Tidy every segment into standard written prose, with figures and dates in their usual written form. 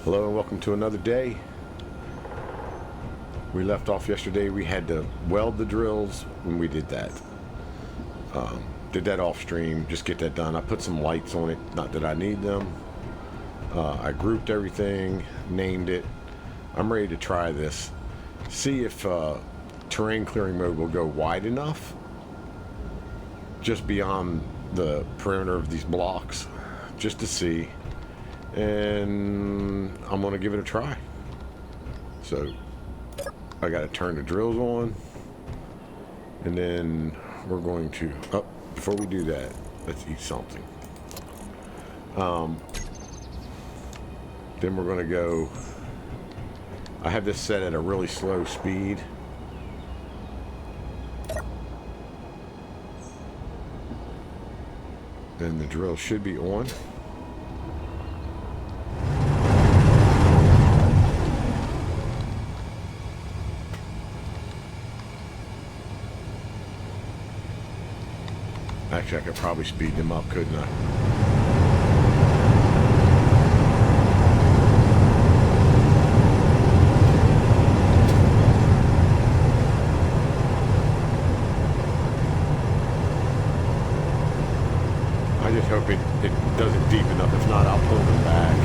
Hello and welcome to another day. We left off yesterday. We had to weld the drills when we did that. Did that off stream, just get that done. I put some lights on it, not that I need them. I grouped everything, named it. I'm ready to try this. See if terrain clearing mode will go wide enough, just beyond the perimeter of these blocks, just to see. And I'm gonna give it a try. So I gotta turn the drills on, and then we're going to, before we do that, let's eat something. Then we're gonna go, I have this set at a really slow speed. And the drill should be on. Actually, I could probably speed them up, couldn't I? I just hope it does it deep enough. If not, I'll pull them back.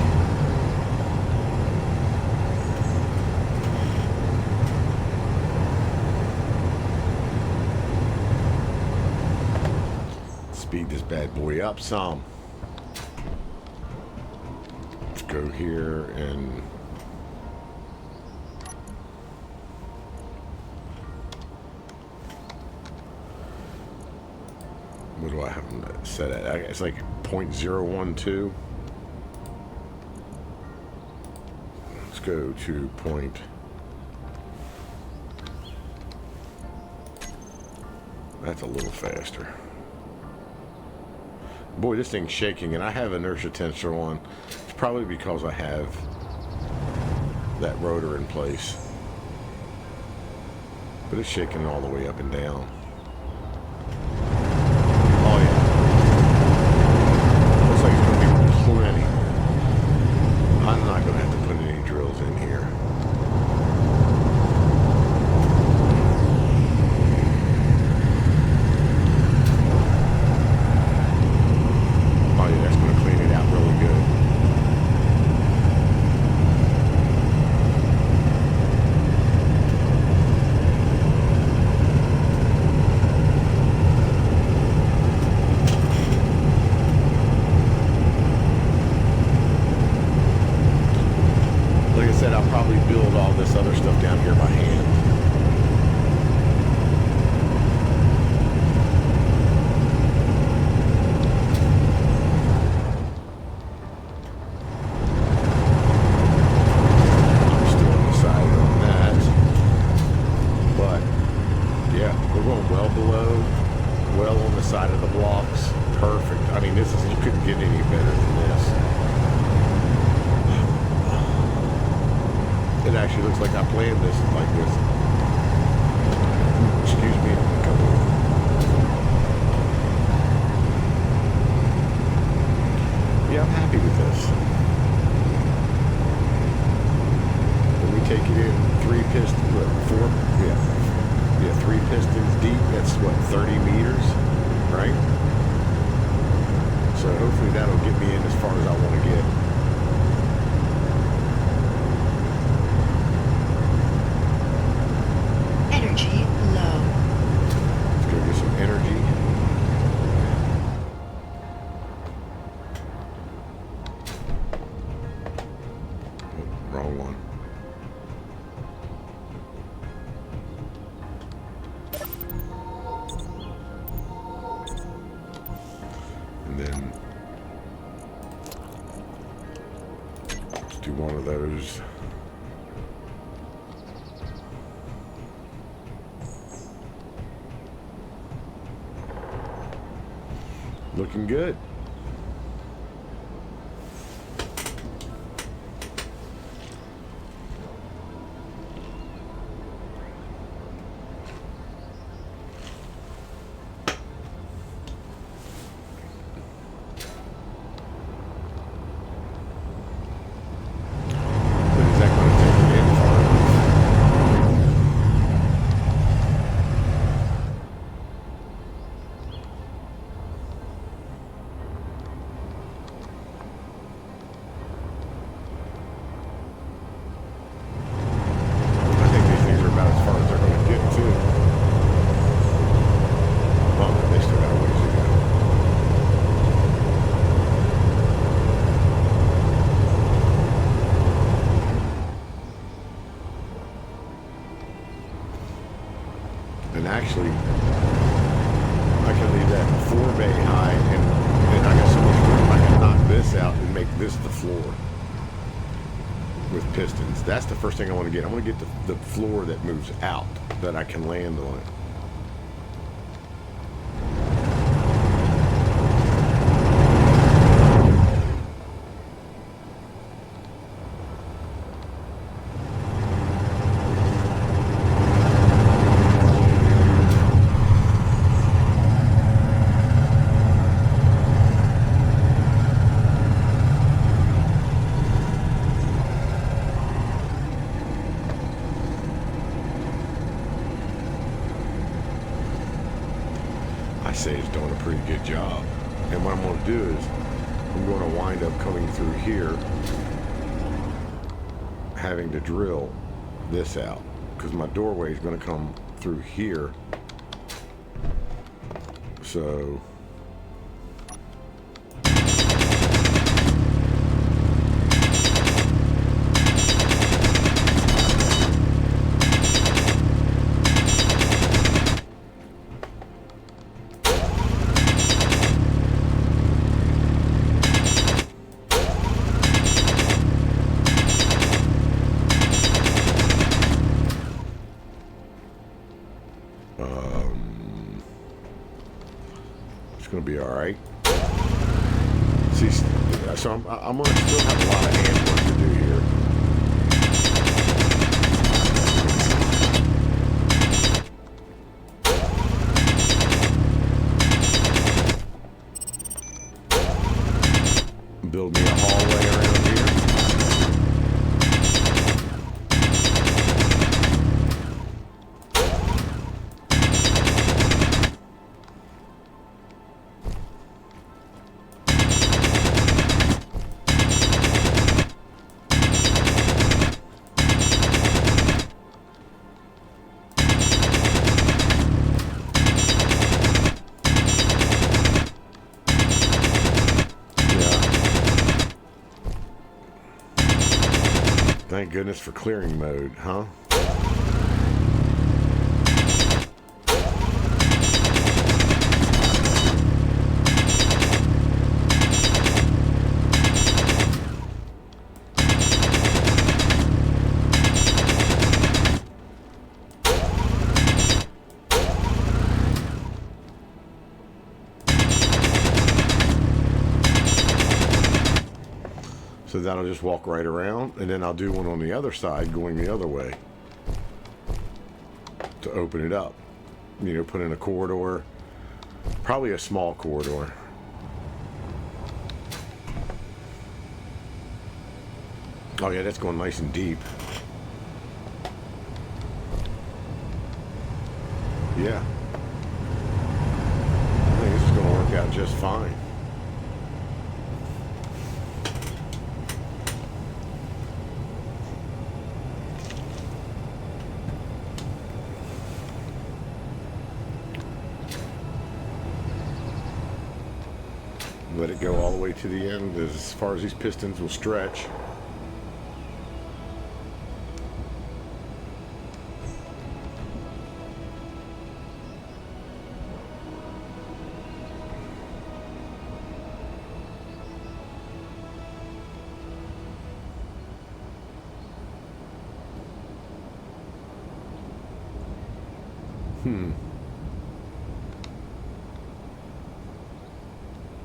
Speed this bad boy up some. Let's go here and what do I have them set at? It's like 0.012. Let's go to point. That's a little faster. Boy, this thing's shaking, and I have inertia tensor on. It's probably because I have that rotor in place. But it's shaking all the way up and down. Oh, yeah. Looks like it's going to be plenty. I'm not going to have to put any drills in here. I'll probably build all this other stuff down here by hand. I'm still undecided on that. But, yeah, we're going well below, well on the side of the blocks. Perfect. I mean, this is, you couldn't get any better than this. It actually looks like I planned this like this. Excuse me. Yeah, I'm happy with this. When we take it in 3 pistons, what, 4? Yeah, 3 pistons deep. That's what, 30 meters, right? So hopefully that'll get me in as far as I want to get. Energy low. Let's go get some energy. Oh, wrong one. And then let's do one of those. Looking good. actually, I can leave that 4-bay high, and I got so much room, I can knock this out and make this the floor with pistons. That's the first thing I want to get. I want to get the floor that moves out, that I can land on it. I say it's doing a pretty good job. And what I'm going to do is I'm going to wind up coming through here having to drill this out because my doorway is going to come through here. So going to be all right. See, so I'm going to still have a lot of hand work to do here. Build me a hallway around here. Thank goodness for clearing mode, huh? So that'll just walk right around, and then I'll do one on the other side going the other way to open it up. You know, put in a corridor, probably a small corridor. Oh yeah, that's going nice and deep. Yeah. I think this is going to work out just fine. Let it go all the way to the end as far as these pistons will stretch.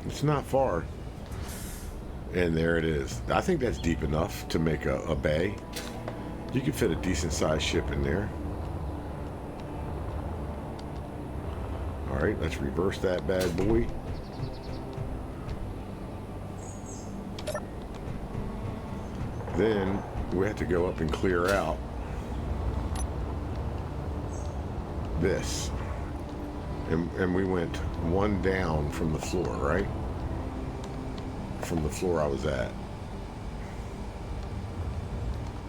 It's not far. And there it is. I think that's deep enough to make a bay. You can fit a decent sized ship in there. All right, let's reverse that bad boy. Then we have to go up and clear out this. And we went one down from the floor, right? From the floor I was at.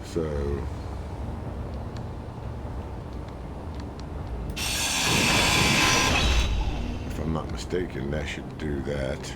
So if I'm not mistaken, that should do that.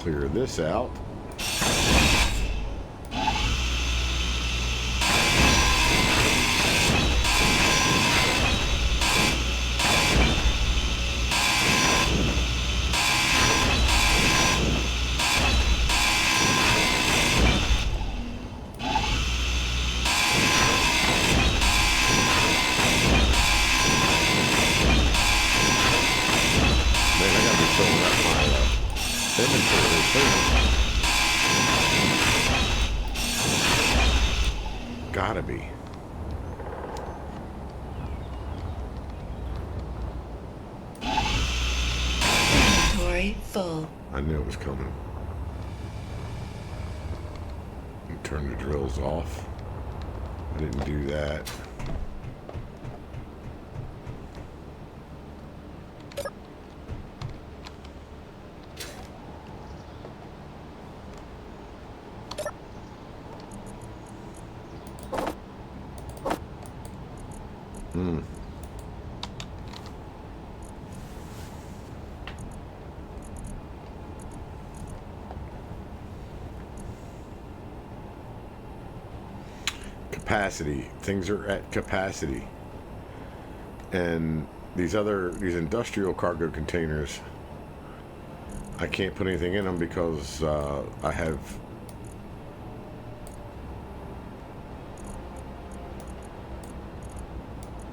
clear this out. Gotta be. Inventory full. I knew it was coming. Turn the drills off. I didn't do that. Capacity. Things are at capacity. And these industrial cargo containers, I can't put anything in them because I have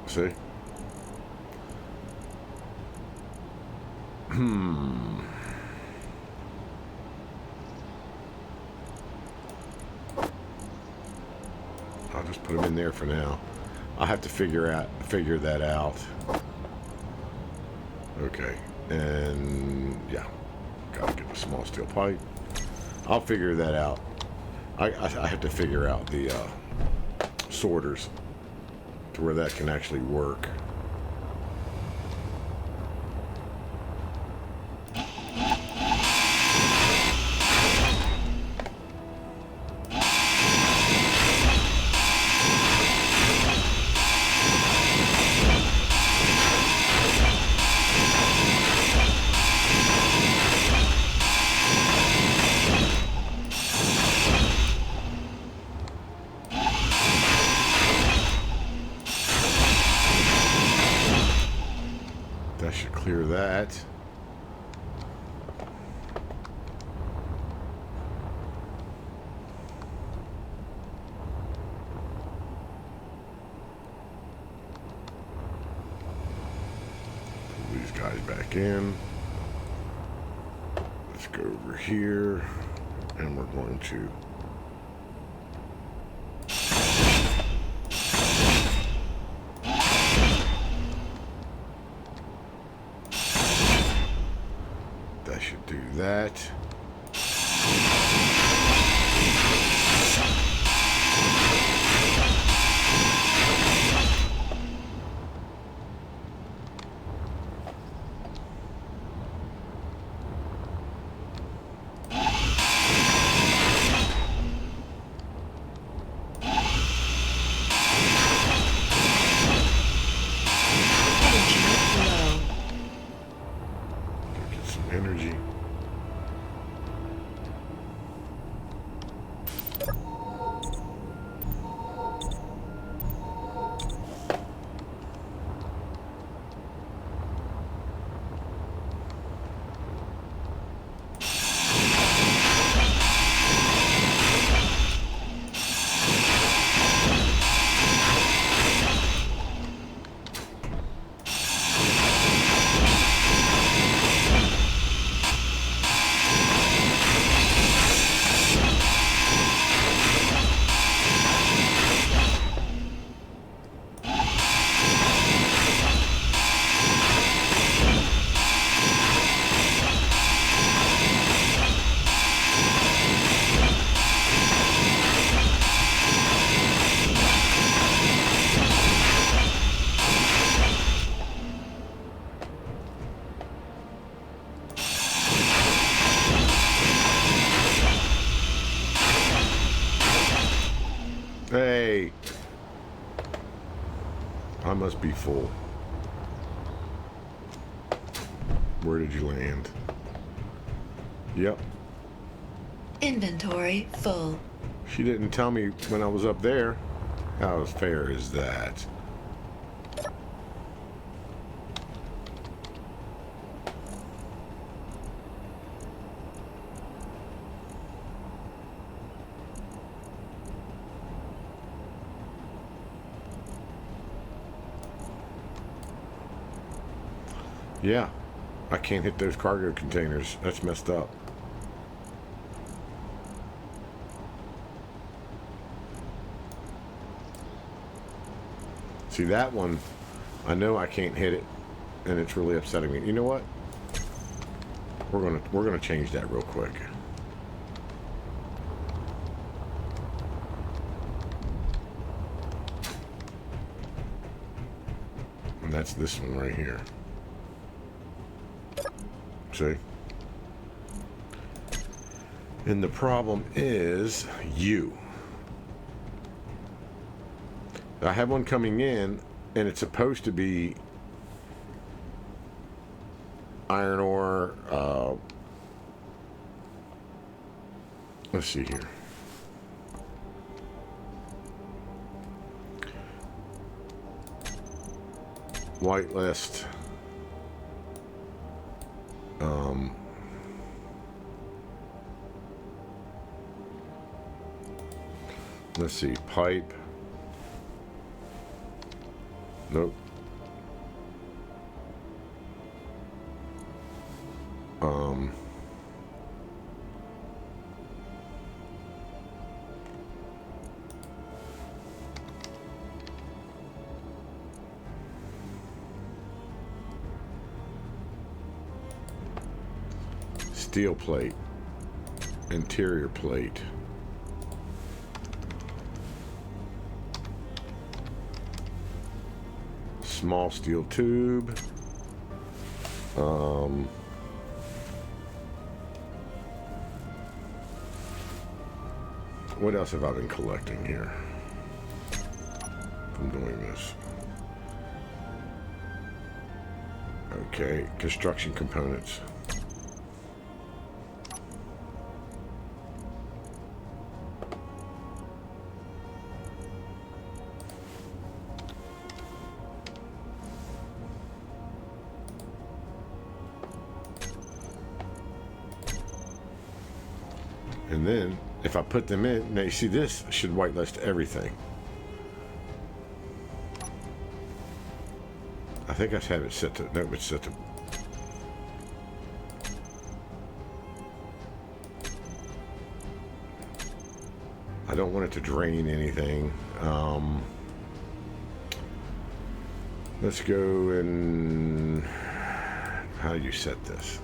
see? I'll just put them in there for now. I'll have to figure that out. Okay, and yeah, gotta get the small steel pipe. I'll figure that out. I have to figure out the sorters to where that can actually work. That should clear that. Pull these guys back in. Let's go over here, and we're going to do that. Get some energy. Hey, I must be full. Where did you land? Yep, Inventory full. She didn't tell me when I was up there. How fair is that? Yeah, I can't hit those cargo containers. That's messed up. See, that one, I know I can't hit it, and it's really upsetting me. You know what? We're gonna change that real quick. And that's this one right here. See? And the problem is you. I have one coming in, and it's supposed to be iron ore. Let's see here. Whitelist. Let's see, pipe. Nope. Steel plate. Interior plate. Small steel tube. What else have I been collecting here from doing this? Okay, construction components. And then, if I put them in, now you see this should whitelist everything. I think I have it set to, no, it's set to. I don't want it to drain anything. Let's go and, how do you set this?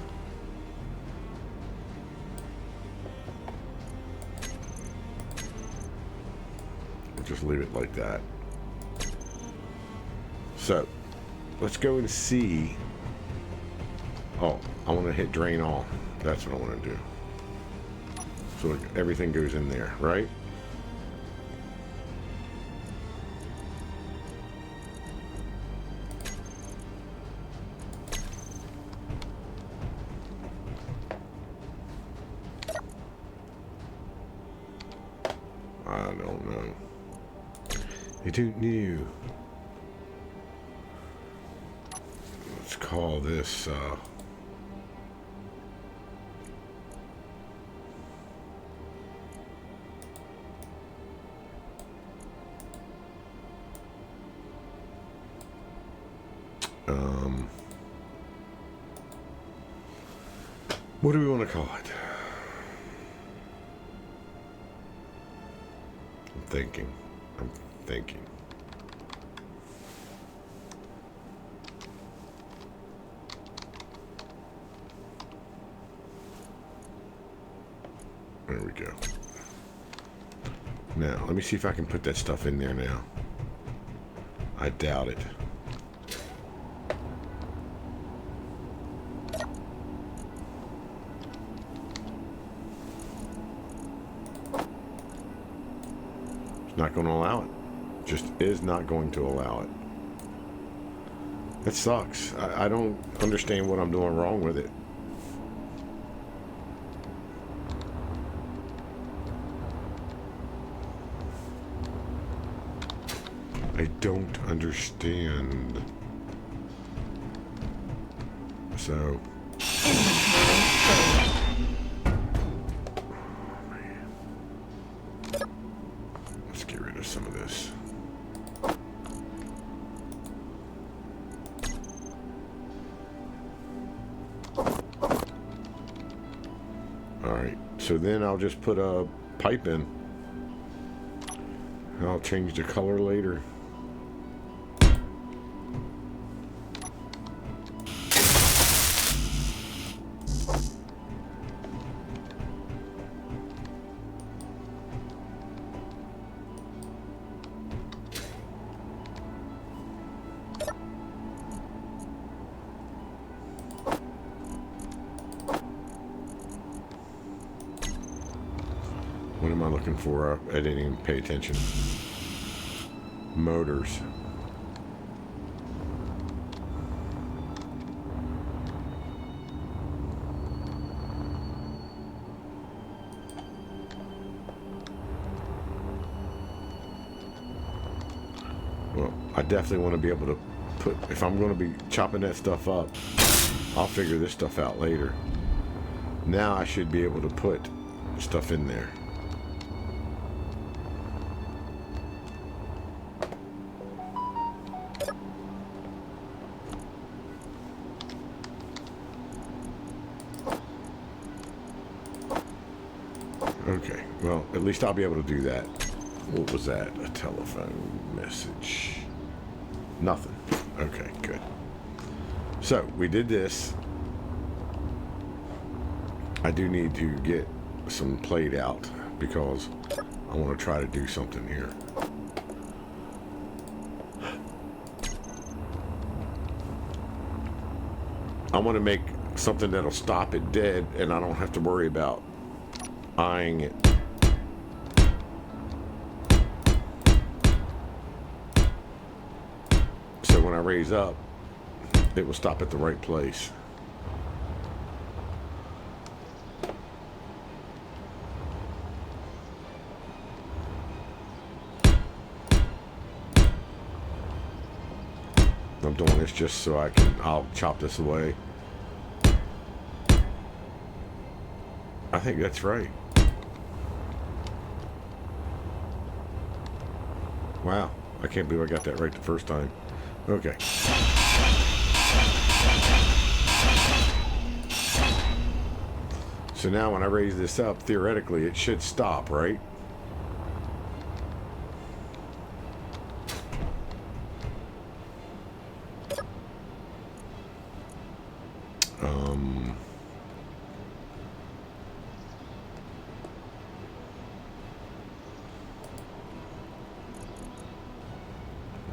Just leave it like that. So let's go and see. Oh, I want to hit drain all. That's what I want to do. So everything goes in there, right? I don't know. I don't know. Let's call this what do we want to call it? I'm thinking. There we go. Now, let me see if I can put that stuff in there now. I doubt it. It's not going to allow it. Just is not going to allow it. That sucks. I don't understand what I'm doing wrong with it. I don't understand. So. Inventory full. Let's get rid of some of this. Alright, so then I'll just put a pipe in. I'll change the color later. What am I looking for? I didn't even pay attention. Motors. Well, I definitely want to be able to put, if I'm going to be chopping that stuff up, I'll figure this stuff out later. Now I should be able to put stuff in there. Okay, well, at least I'll be able to do that. What was that? A telephone message. Nothing. Okay, good. So, we did this. I do need to get some played out because I want to try to do something here. I want to make something that'll stop it dead and I don't have to worry about eyeing it. So when I raise up, it will stop at the right place. I'm doing this just so I'll chop this away. I think that's right. Wow, I can't believe I got that right the first time. Okay. So now when I raise this up, theoretically, it should stop, right?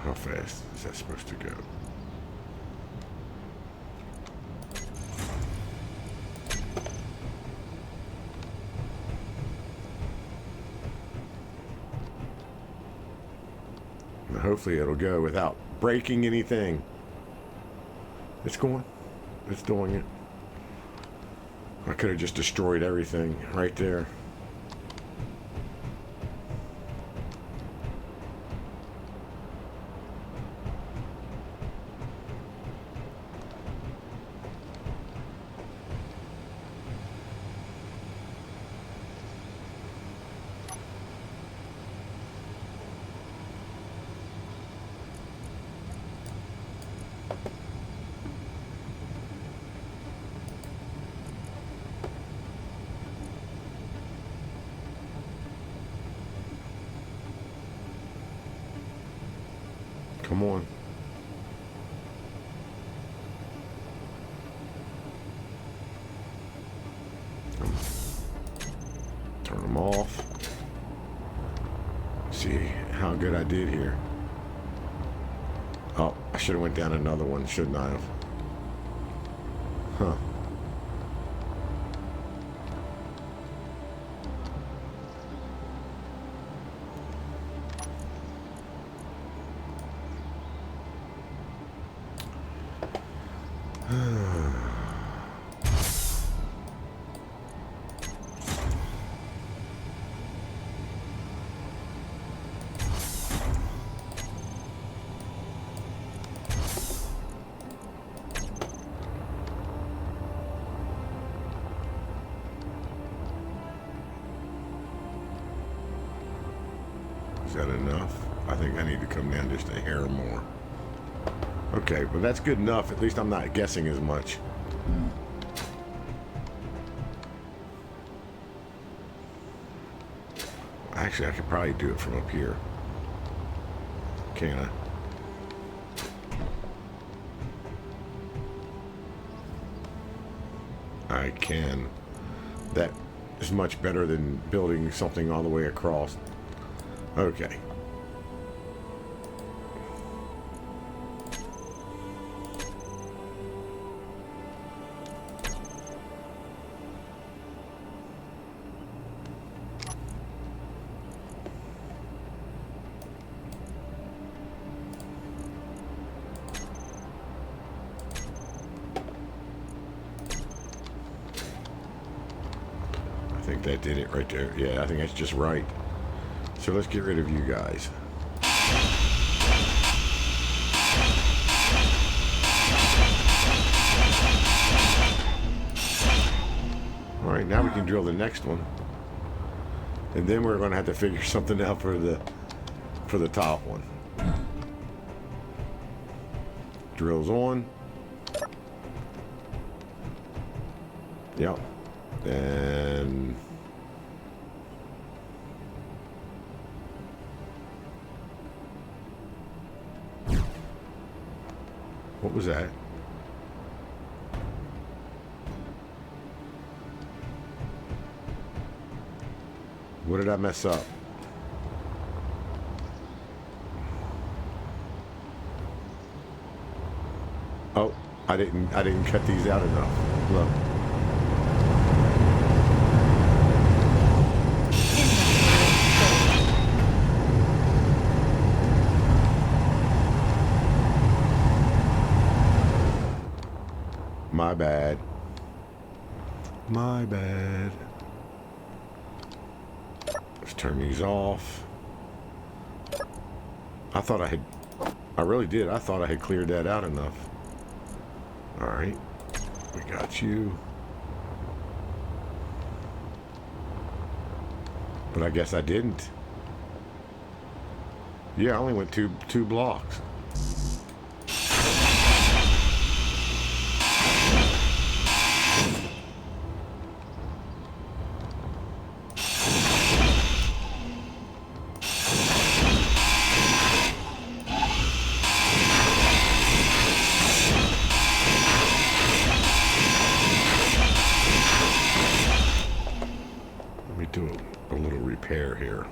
How fast is that supposed to go? Now hopefully it'll go without breaking anything. It's going. It's doing it. I could have just destroyed everything right there. Come on. Turn them off. See how good I did here. Oh, I should have went down another one, shouldn't I have? Huh. Is that enough? I think I need to come down just a hair more. Okay, well that's good enough. At least I'm not guessing as much. Actually, I could probably do it from up here. Can I? I can. That is much better than building something all the way across. Okay. I think that did it right there. Yeah, I think that's just right. So let's get rid of you guys. All right, now we can drill the next one. And then we're going to have to figure something out for the top one. Drills on. Yep. And what was that? What did I mess up? Oh, I didn't cut these out enough. Look. My bad. My bad. Let's turn these off. I really did. I thought I had cleared that out enough. All right. We got you. But I guess I didn't. Yeah, I only went two blocks. Do a little repair here.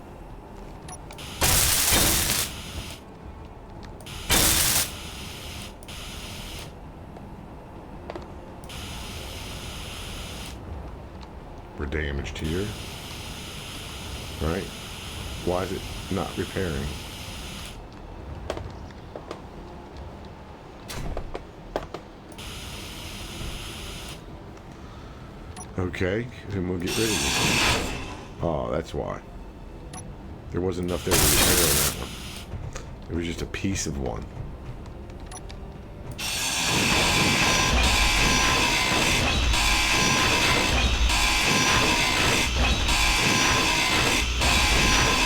We're damaged here. Right? Why is it not repairing? Okay, then we'll get rid of it. Oh, that's why. There wasn't enough there to repair that one. It was just a piece of one.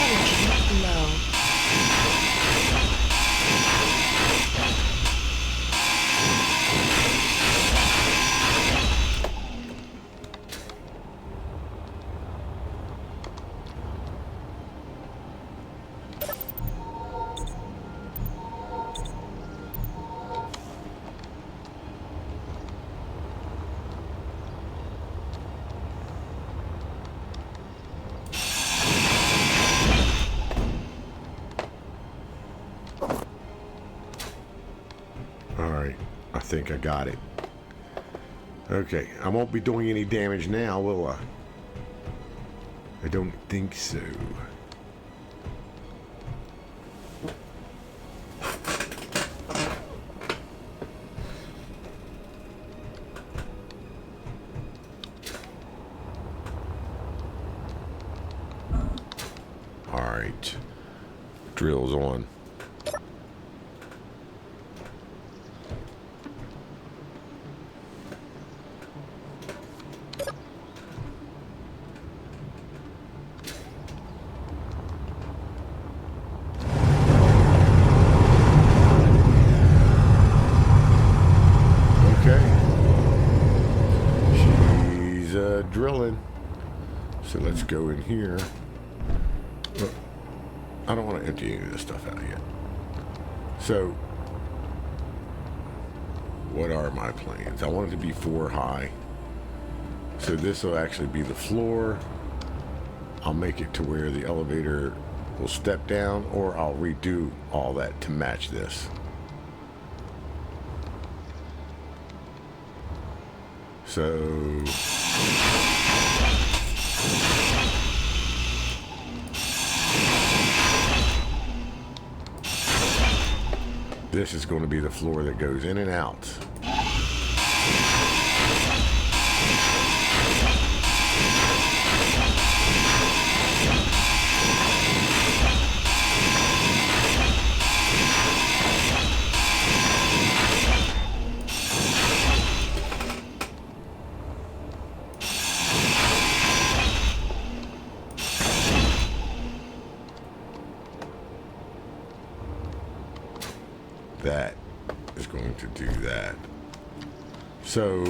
Energy low. I think I got it. Okay, I won't be doing any damage now, will I? I don't think so. All right, drills on. let's go in here. Look, I don't want to empty any of this stuff out yet. So, what are my plans? I want it to be 4 high. So this will actually be the floor. I'll make it to where the elevator will step down, or I'll redo all that to match this. So this is going to be the floor that goes in and out. That is going to do that. So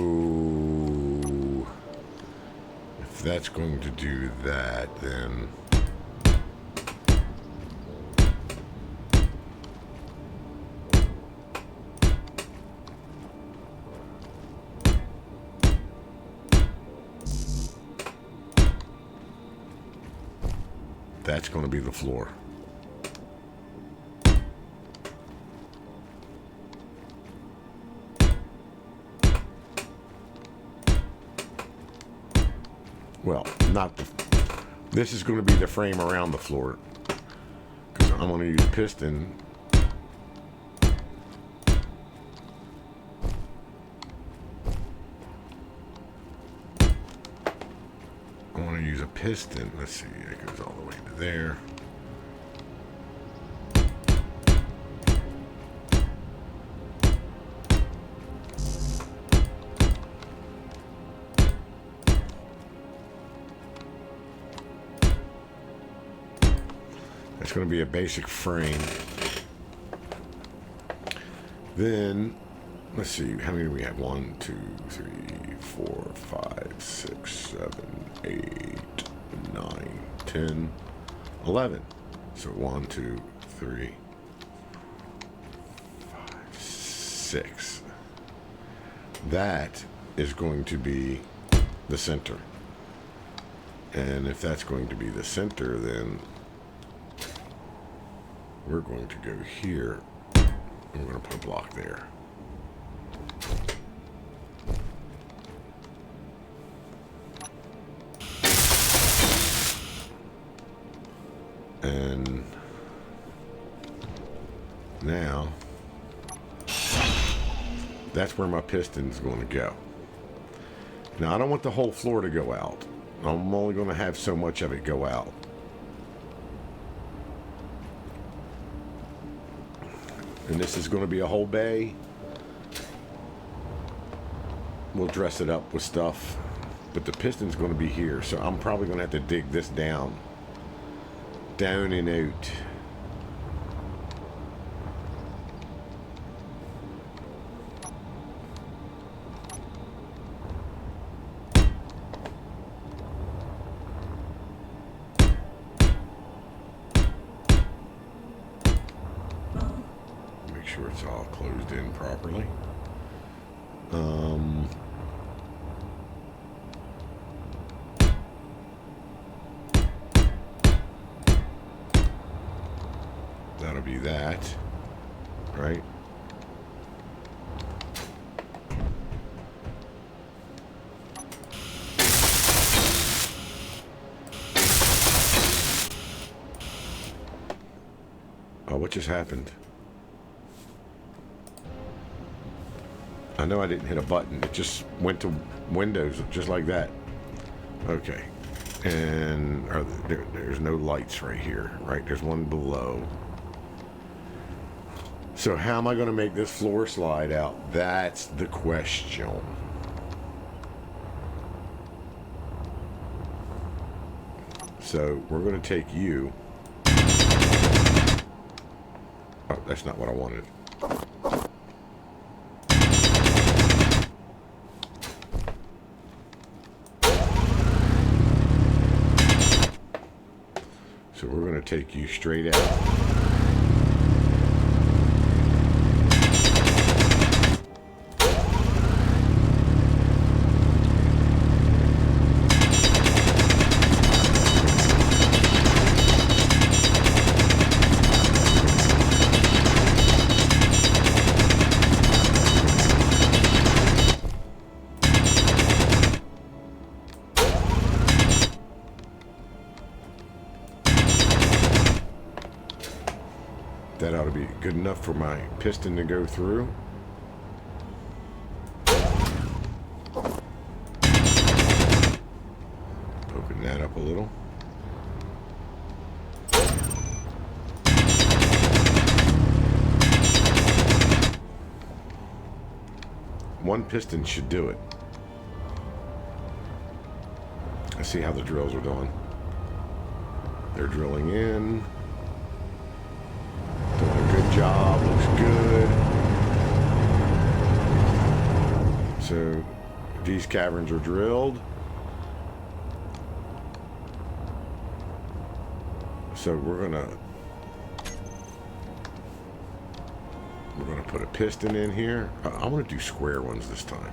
if that's going to do that, then that's going to be the floor. Well, not the... This is going to be the frame around the floor. Because I'm going to use piston. I want to use a piston. Let's see, it goes all the way to there. It's going to be a basic frame. Then, let's see, how many do we have? 1, 2, 3, 4, 5, 6, 7, 8, 9, 10, 11. So 1, 2, 3, 5, 6. That is going to be the center. And if that's going to be the center, then we're going to go here, and we're going to put a block there. And now, that's where my piston's going to go. Now, I don't want the whole floor to go out. I'm only going to have so much of it go out. And this is going to be a whole bay. We'll dress it up with stuff. But the piston's going to be here. So I'm probably going to have to dig this down. Down and out. Sure it's all closed in properly. That'll be that, right? Oh, what just happened? I know I didn't hit a button. It just went to Windows just like that. Okay. And there's no lights right here, right? There's one below. So how am I going to make this floor slide out? That's the question. So we're going to take you. Oh, that's not what I wanted. to take you straight out. That ought to be good enough for my piston to go through. Open that up a little. One piston should do it. Let's see how the drills are doing. They're drilling in. Doing a good job. Looks good. So these caverns are drilled. So we're gonna put a piston in here. I want to do square ones this time.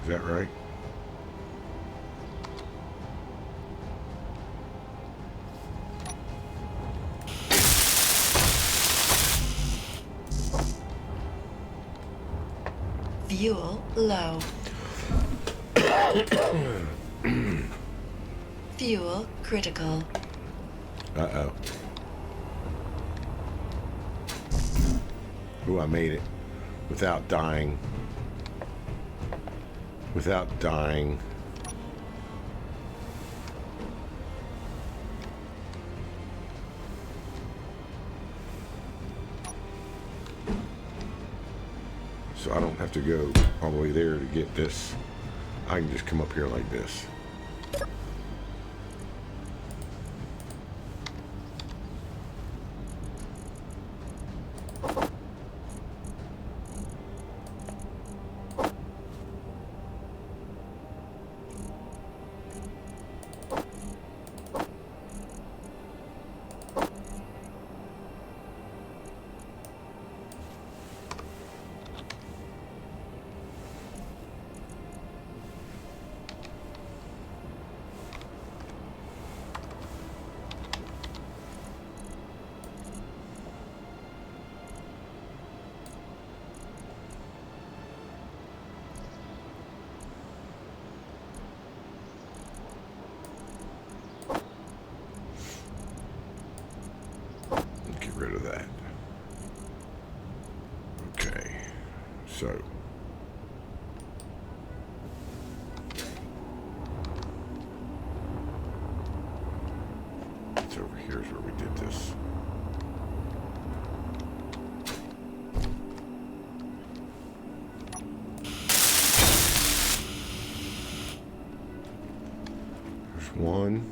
Is that right? Fuel low. Fuel critical. Uh-oh. Ooh, I made it. Without dying. Without dying. So I don't have to go all the way there to get this. I can just come up here like this. Get rid of that. Okay, so it's over here's where we did this. There's one.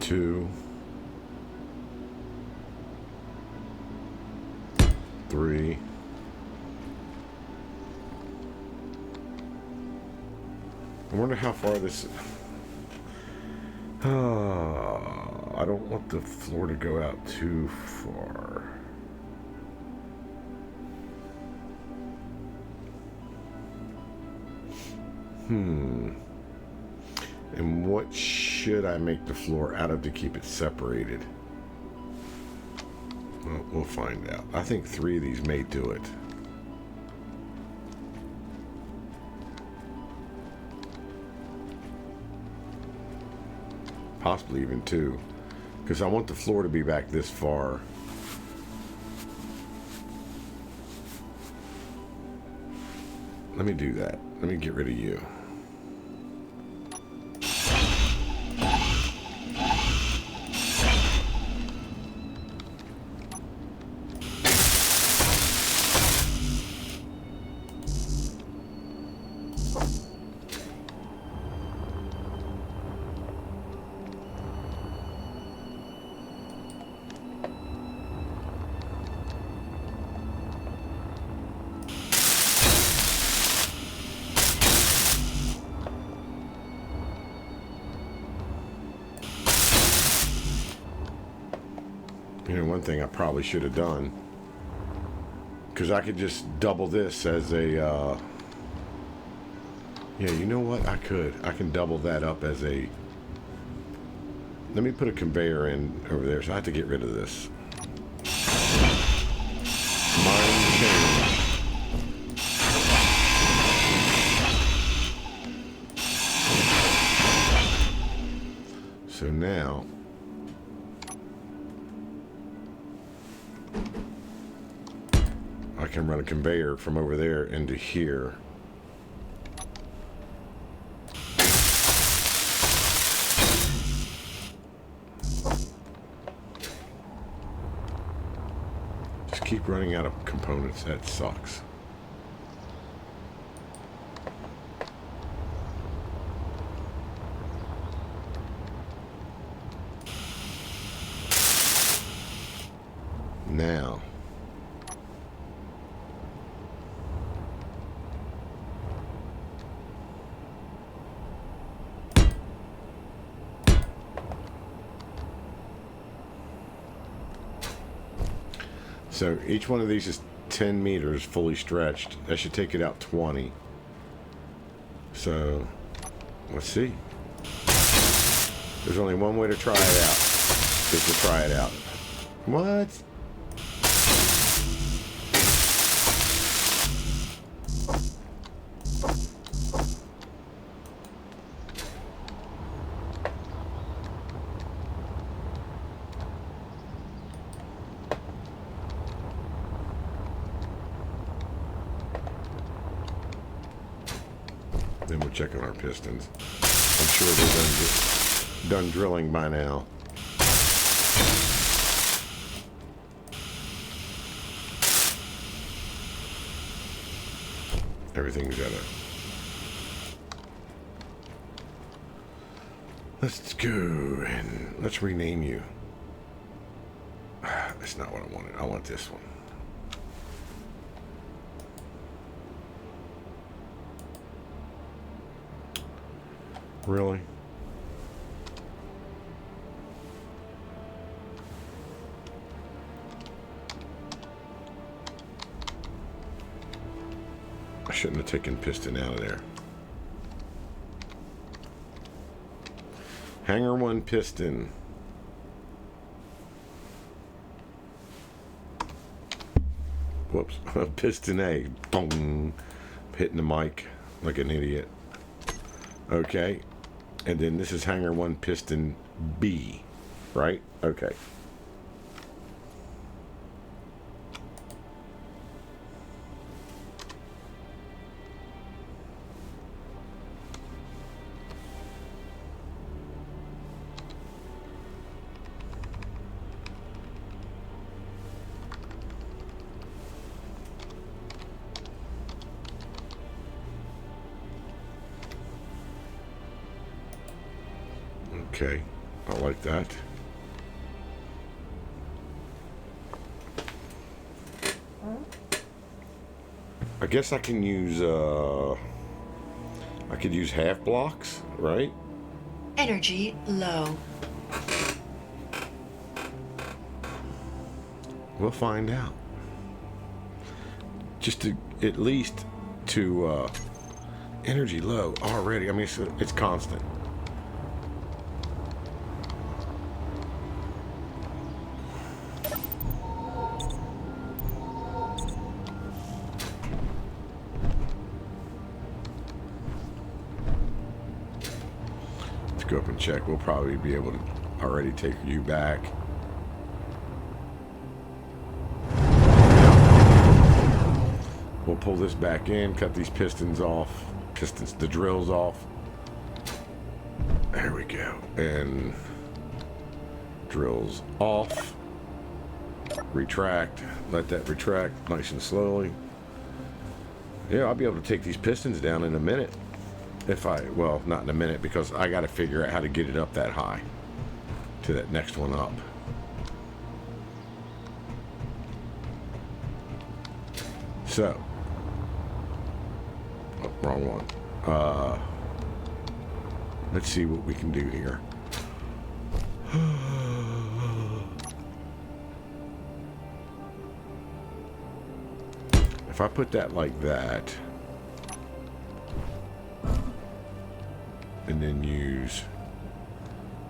Two, three, I wonder how far this. I don't want the floor to go out too far. And what should I make the floor out of to keep it separated? Well, we'll find out. I think 3 of these may do it. Possibly even 2. Because I want the floor to be back this far. Let me do that. Let me get rid of you. one thing I probably should have done. Because I could just double this as a... yeah, you know what? I can double that up as a... Let me put a conveyor in over there, so I have to get rid of this. Mine change. So now... I can run a conveyor from over there into here. Just keep running out of components. That sucks. Now... So each one of these is 10 meters fully stretched. That should take it out 20. So let's see. There's only one way to try it out. Is to try it out. What? Then we'll check on our pistons. I'm sure they're done drilling by now. Everything's got a... Let's go and let's rename you. That's not what I wanted. I want this one. Really? I shouldn't have taken piston out of there. Hanger 1 piston. Whoops. Piston A. Boom. Hitting the mic like an idiot. Okay. And then this is hanger 1 piston B, right? Okay. Okay, I like that. I guess I can use, I could use half blocks, right? Energy low. We'll find out. Just to, at least to, energy low already. I mean, it's constant. Go up and check. We'll probably be able to already take you back. We'll pull this back in, cut these pistons off, the drills off. There we go. And drills off. Retract. Let that retract nice and slowly. Yeah, I'll be able to take these pistons down in a minute. Well, not in a minute, because I got to figure out how to get it up that high to that next one up. So, oh, wrong one. Let's see what we can do here. If I put that like that, and then use...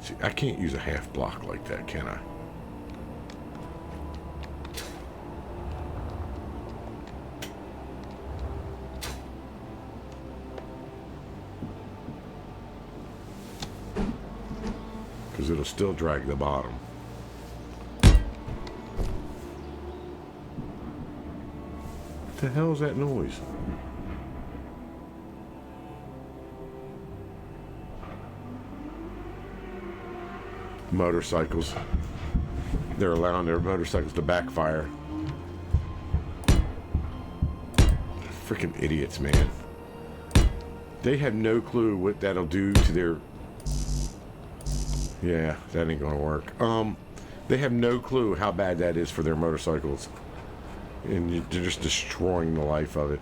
See, I can't use a half block like that, can I? Because it'll still drag the bottom. What the hell is that noise? Motorcycles. They're allowing their motorcycles to backfire. Freaking idiots, man. They have no clue what that'll do to their... Yeah, that ain't gonna work. They have no clue how bad that is for their motorcycles. And they're just destroying the life of it.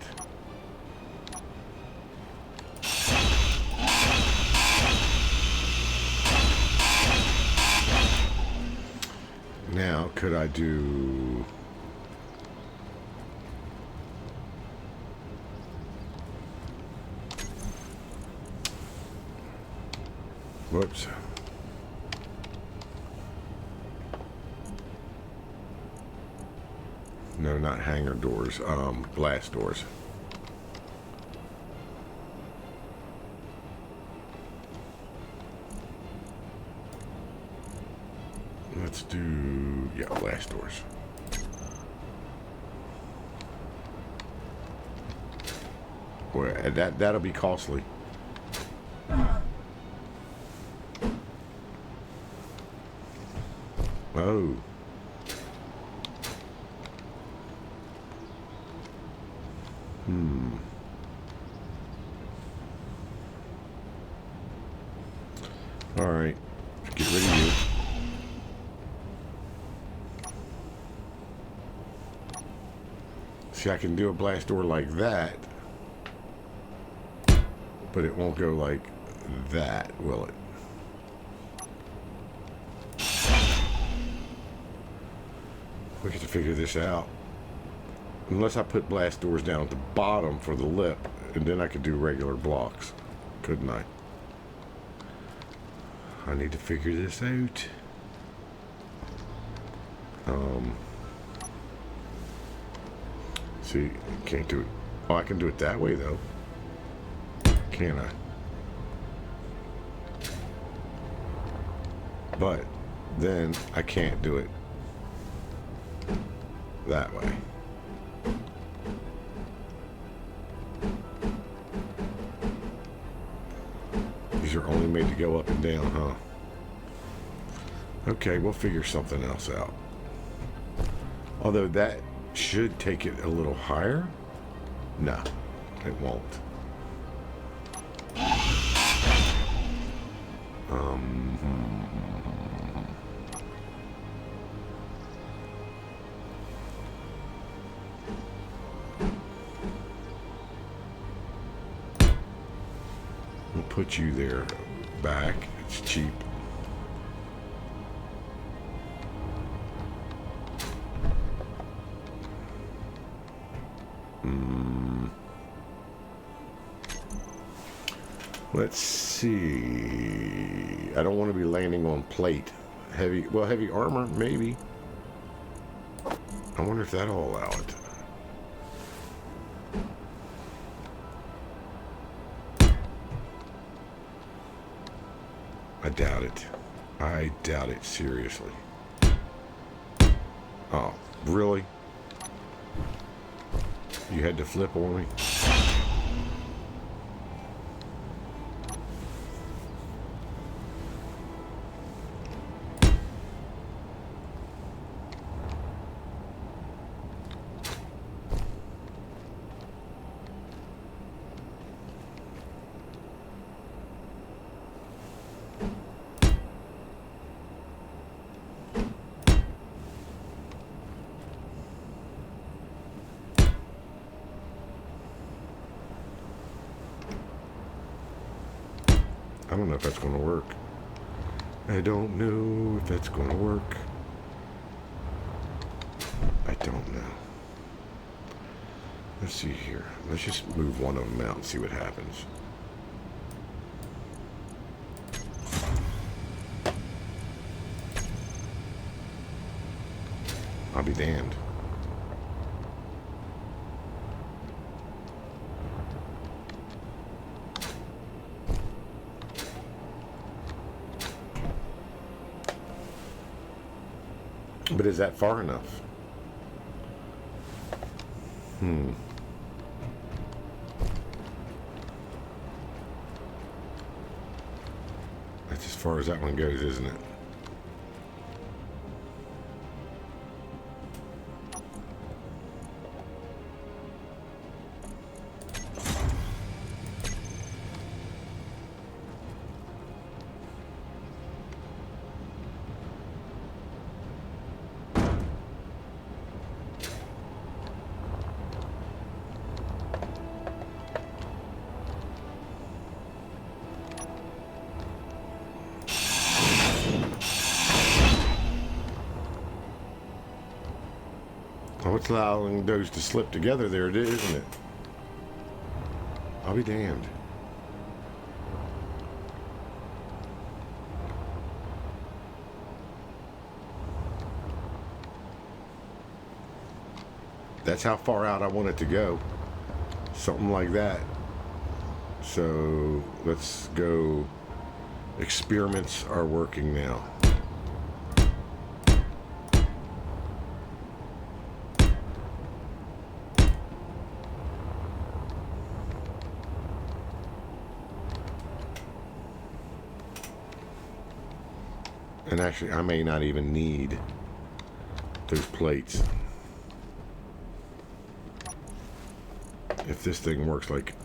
Now, could I do... Whoops. No, not hangar doors, glass doors. Let's do, yeah, glass doors. Boy, that'll be costly. Oh. All right, get rid of you. See, I can do a blast door like that, but it won't go like that, will it? We have to figure this out. Unless I put blast doors down at the bottom for the lip, and then I could do regular blocks, couldn't I? I need to figure this out. See, can't do it. Oh, I can do it that way though. Can I? But then I can't do it that way. These are only made to go up and down, huh? Okay, we'll figure something else out. Although that should take it a little higher. No, it won't. We'll put you there back. It's cheap. Let's see. I don't want to be landing on plate. Heavy armor, maybe. I wonder if that'll allow it. I doubt it. I doubt it, seriously. Oh, really? You had to flip on me? I don't know if that's going to work. I don't know if that's going to work. I don't know. Let's see here. Let's just move one of them out and see what happens. I'll be damned. But is that far enough? That's as far as that one goes, isn't it? Oh, it's allowing those to slip together there, isn't it? I'll be damned. That's how far out I want it to go. Something like that. So let's go. Experiments are working now. And actually, I may not even need those plates. If this thing works like...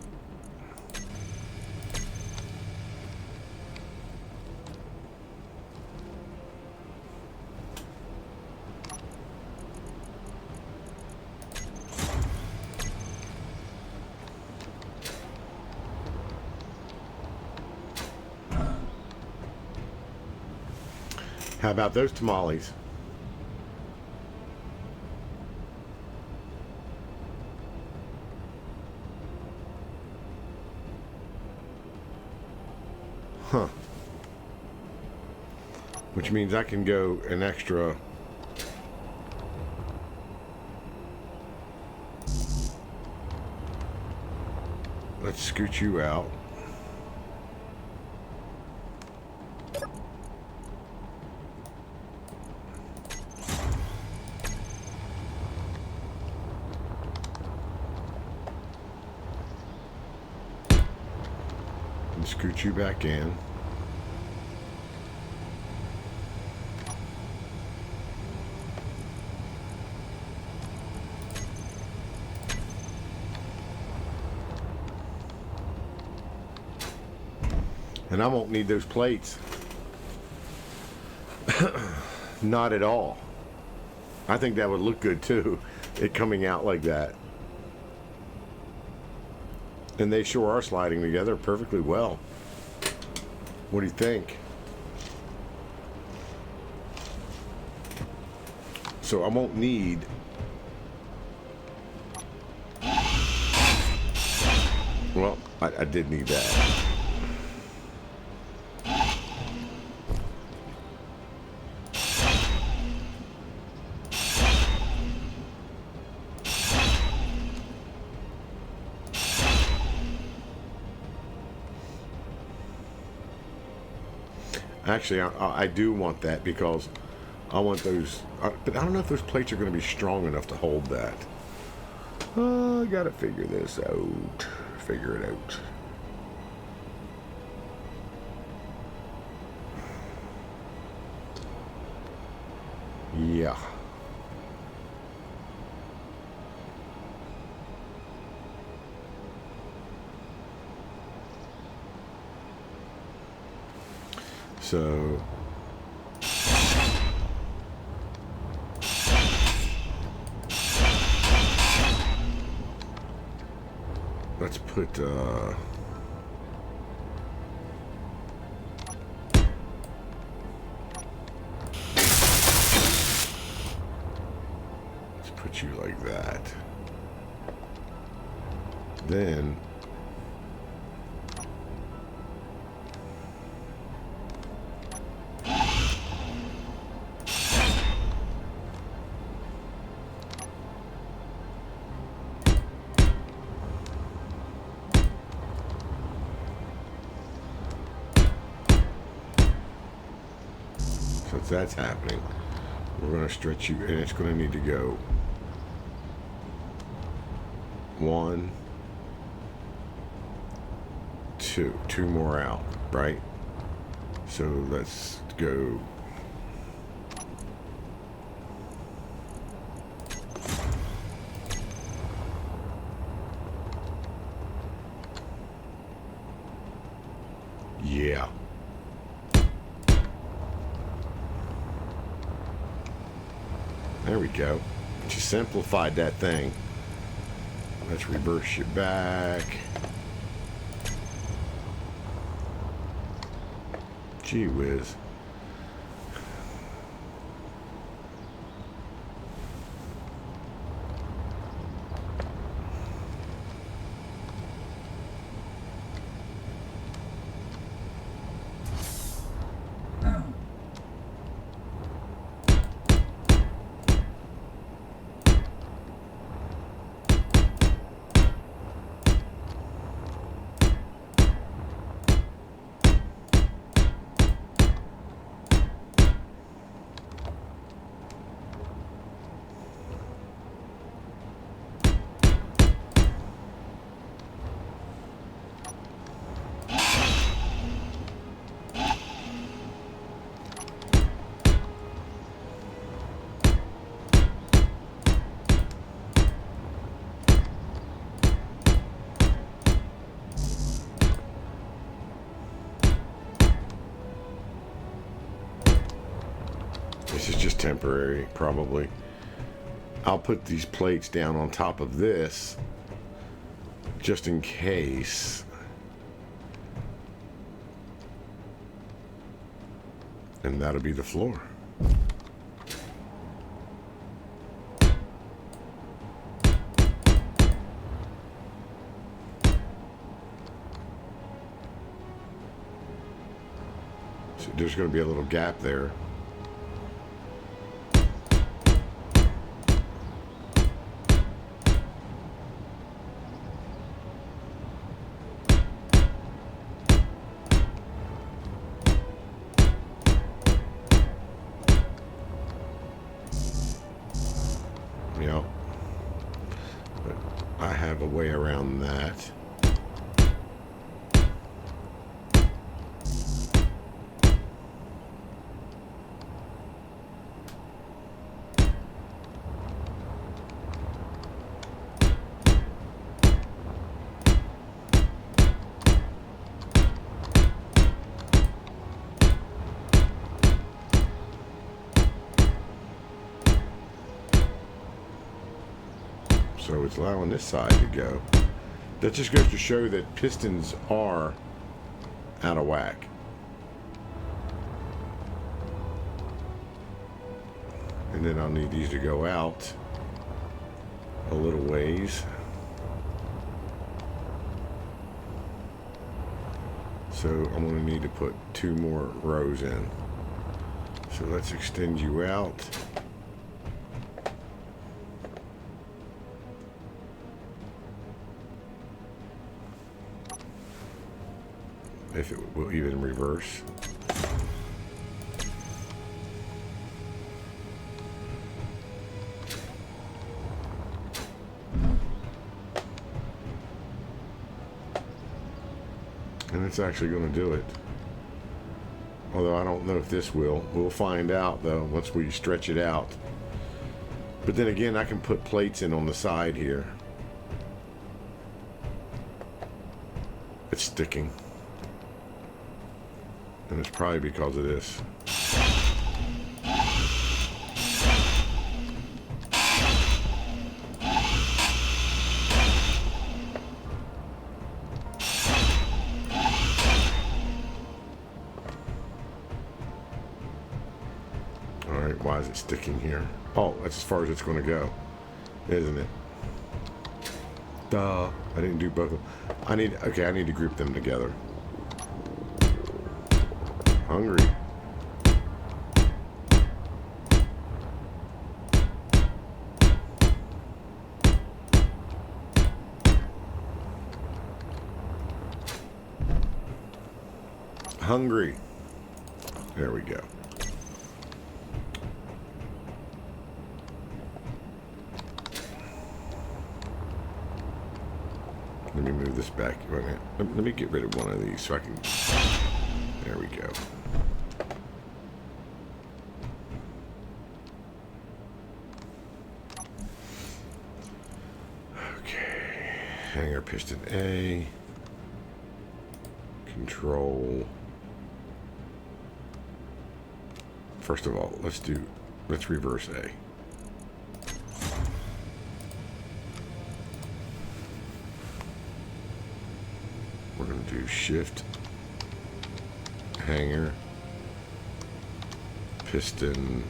How about those tamales? Huh. Which means I can go an extra... Let's scoot you out. And scoot you back in. And I won't need those plates. Not at all. I think that would look good too, it coming out like that. And they sure are sliding together perfectly well. What do you think? So I won't need... Well, I did need that. Actually, I do want that because I want those, but I don't know if those plates are going to be strong enough to hold that. I gotta figure this out. Figure it out. Yeah. So let's put let's put you like that. Then since that's happening, we're going to stretch you, and it's going to need to go 1, 2, 2 more out, right? So let's go. Yeah. There we go. Just simplified that thing. Let's reverse you back. Gee whiz. This is just temporary, probably. I'll put these plates down on top of this just in case. And that'll be the floor. So there's going to be a little gap there. Yep. But I have a way around that. So it's allowing this side to go. That just goes to show that pistons are out of whack. And then I'll need these to go out a little ways. So I'm going to need to put 2 more rows in. So let's extend you out. If it will even reverse. And it's actually going to do it. Although I don't know if this will. We'll find out though once we stretch it out. But then again, I can put plates in on the side here. It's sticking. And it's probably because of this. Alright, why is it sticking here? Oh, that's as far as it's going to go, isn't it? Duh. I didn't do both. I need to group them together. Hungry. Hungry. There we go. Let me move this back. Let me get rid of one of these so I can... There we go. Okay. Hanger piston A. Control. First of all, let's reverse A. We're going to do shift, hanger, piston,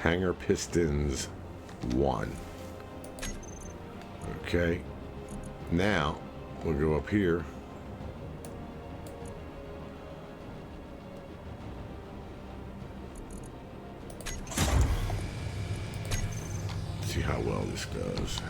hanger pistons 1. Okay. Now we'll go up here. See how well this goes.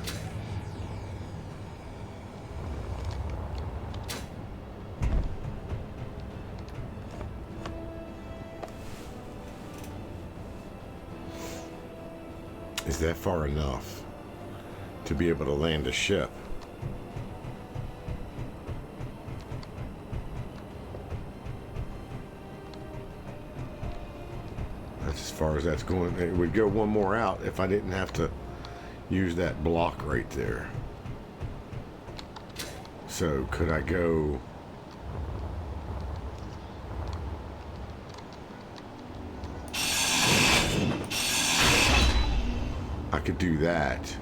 Is that far enough to be able to land a ship? That's as far as that's going. It would go one more out if I didn't have to use that block right there. So could I go... I could do that.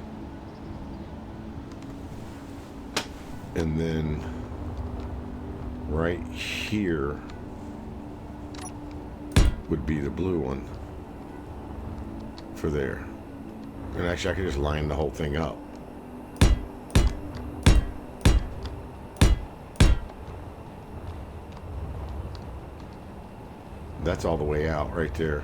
And then right here would be the blue one for there. And actually I could just line the whole thing up. That's all the way out right there.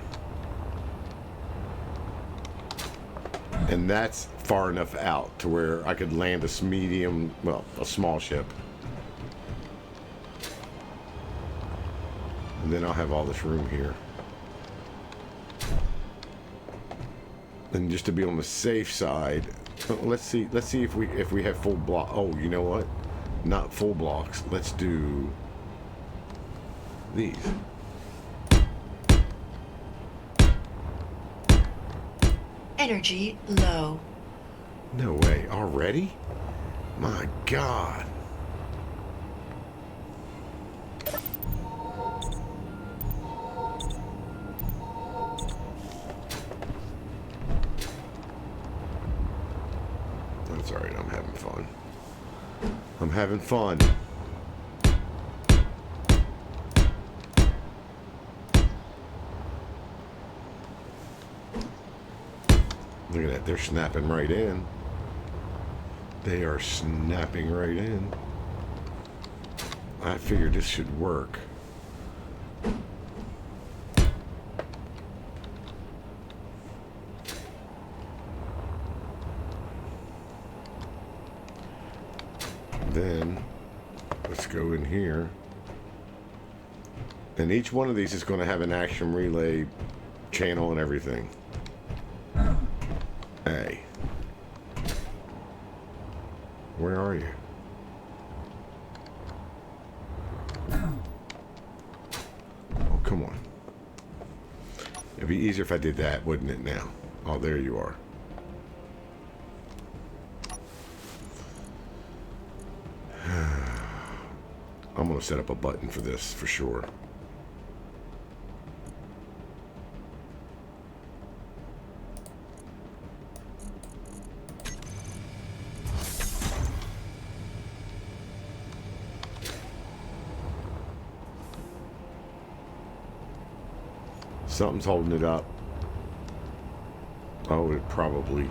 And that's far enough out to where I could land a medium, well, a small ship. And then I'll have all this room here. And just to be on the safe side, let's see if we have full block. Oh, you know what? Not full blocks. Let's do these. Energy low. No way. Already? My God. That's all right. I'm having fun. I'm having fun. Look at that. They're snapping right in. They are snapping right in. I figured this should work. Then let's go in here. And each one of these is going to have an action relay channel and everything. Hey. Where are you? Oh, come on. It'd be easier if I did that, wouldn't it now? Oh, there you are. I'm going to set up a button for this for sure. Something's holding it up. Oh, it probably...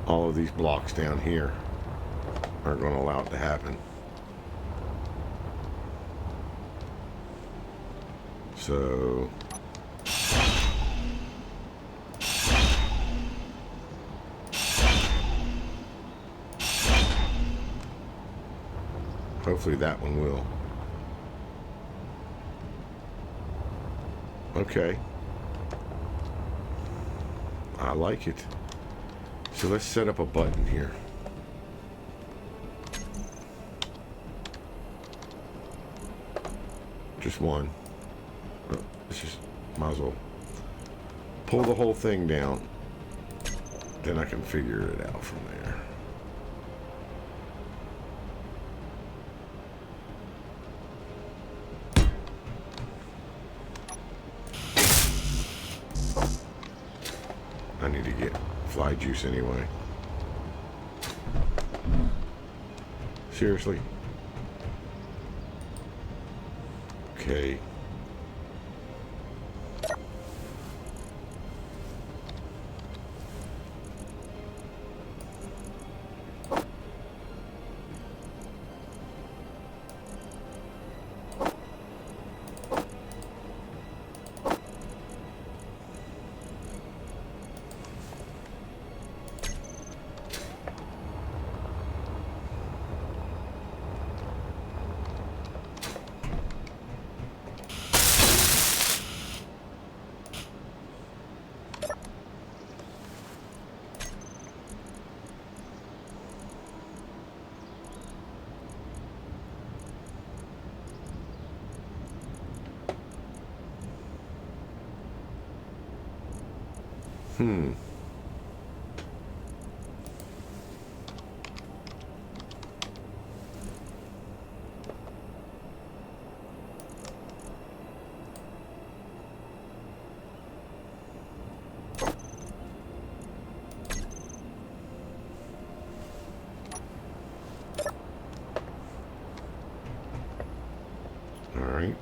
all of these blocks down here aren't going to allow it to happen. So... hopefully that one will. Okay. I like it. So let's set up a button here. Just one. Oh, it's just, might as well pull the whole thing down. Then I can figure it out from there. I need to get fly juice anyway. Seriously? Okay. All right.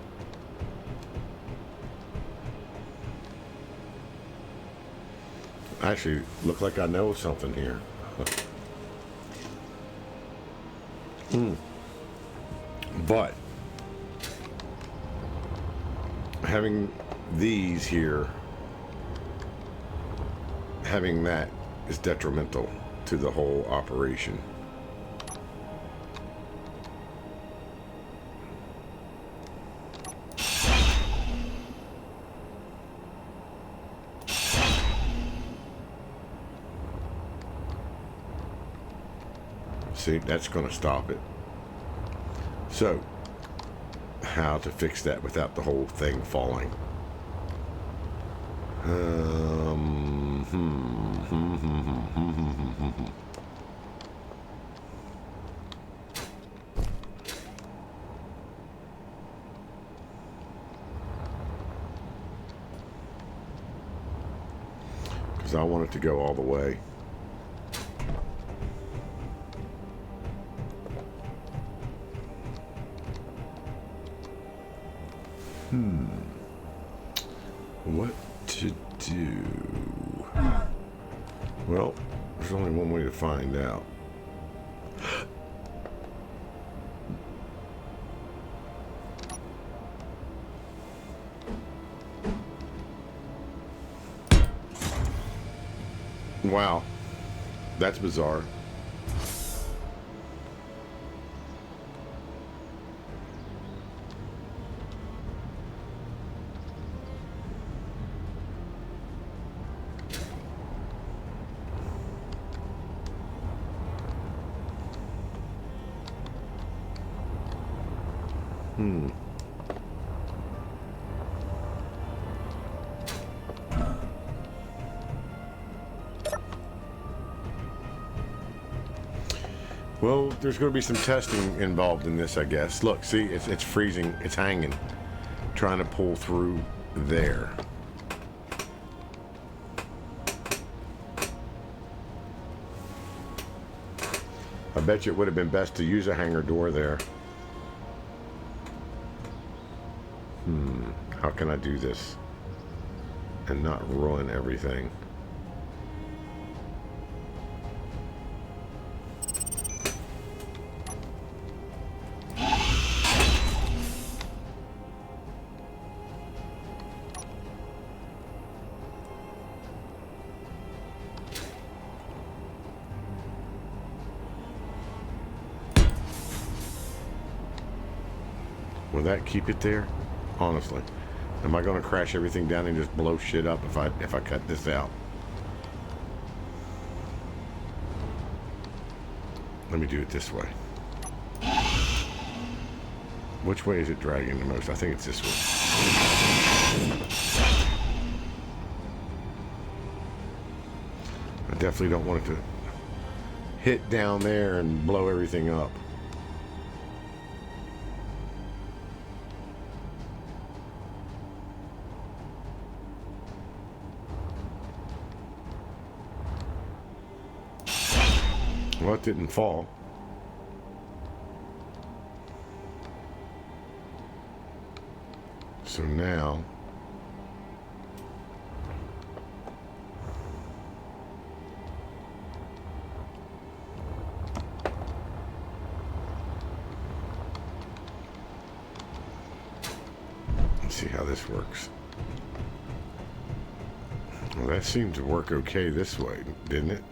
Actually, look like I know something here. But having these here, having that is detrimental to the whole operation. See, that's going to stop it. So, how to fix that without the whole thing falling? Because I want it to go all the way. What to do? Well, there's only one way to find out. Wow, that's bizarre. Well, there's going to be some testing involved in this, I guess. Look, see, it's freezing. It's hanging. Trying to pull through there. I bet you it would have been best to use a hanger door there. How can I do this? and not ruin everything. Will that keep it there? Honestly, am I going to crash everything down and just blow shit up if I cut this out? Let me do it this way. Which way is it dragging the most? I think it's this way. I definitely don't want it to hit down there and blow everything up. Well, it didn't fall. So now, let's see how this works. Well, that seemed to work okay this way, didn't it?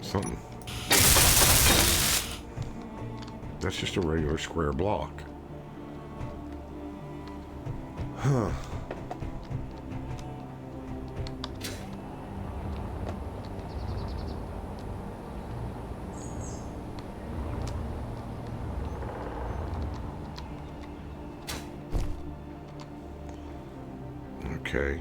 Something. That's just a regular square block. Huh. Okay.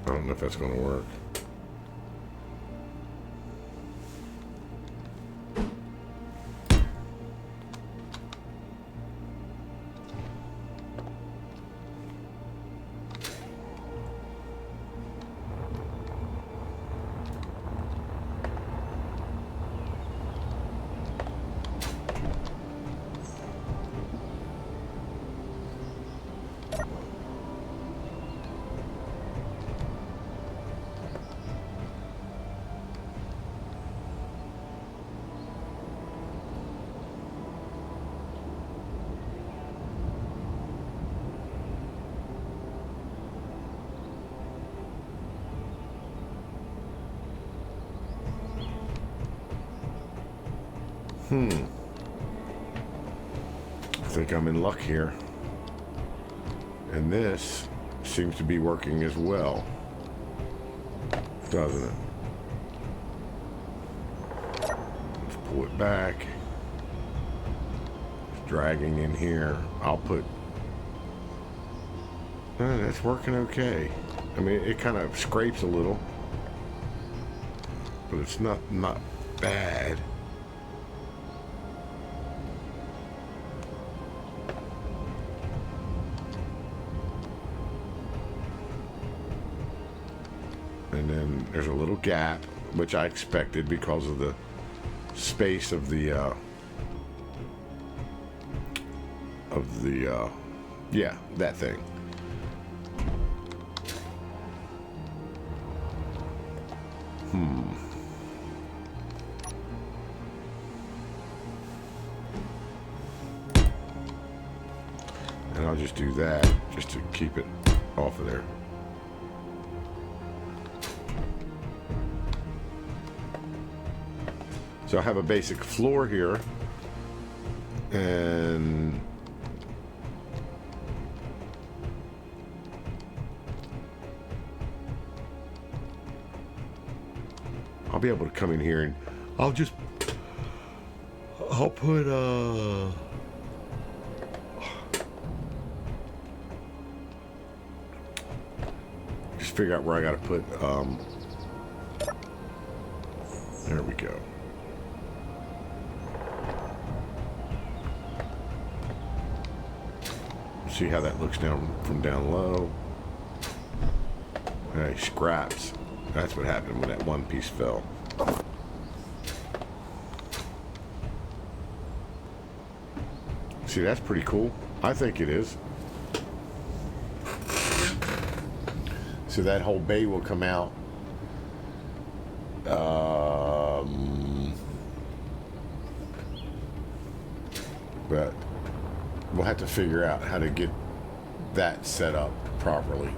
I don't know if that's going to work. I think I'm in luck here. And this seems to be working as well, doesn't it? Let's pull it back. It's dragging in here. I'll put... that's working okay. I mean, it kind of scrapes a little, but it's not bad. And then there's a little gap, which I expected because of the space of the yeah, that thing. And I'll just do that just to keep it off of there. So I have a basic floor here, and I'll be able to come in here and I'll put just figure out where I gotta put there we go. See how that looks down from down low. Hey, scraps. That's what happened when that one piece fell. See, that's pretty cool. I think it is. So that whole bay will come out. But we'll have to figure out how to get that set up properly.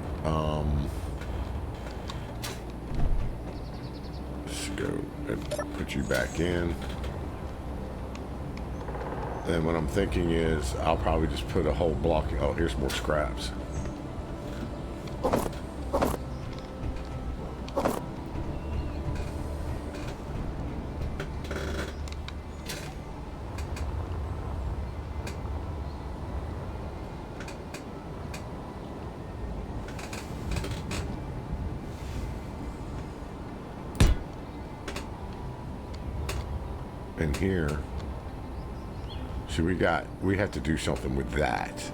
Let's go and put you back in. And what I'm thinking is I'll probably just put a whole block. Oh, here's more scraps. And here, so we have to do something with that.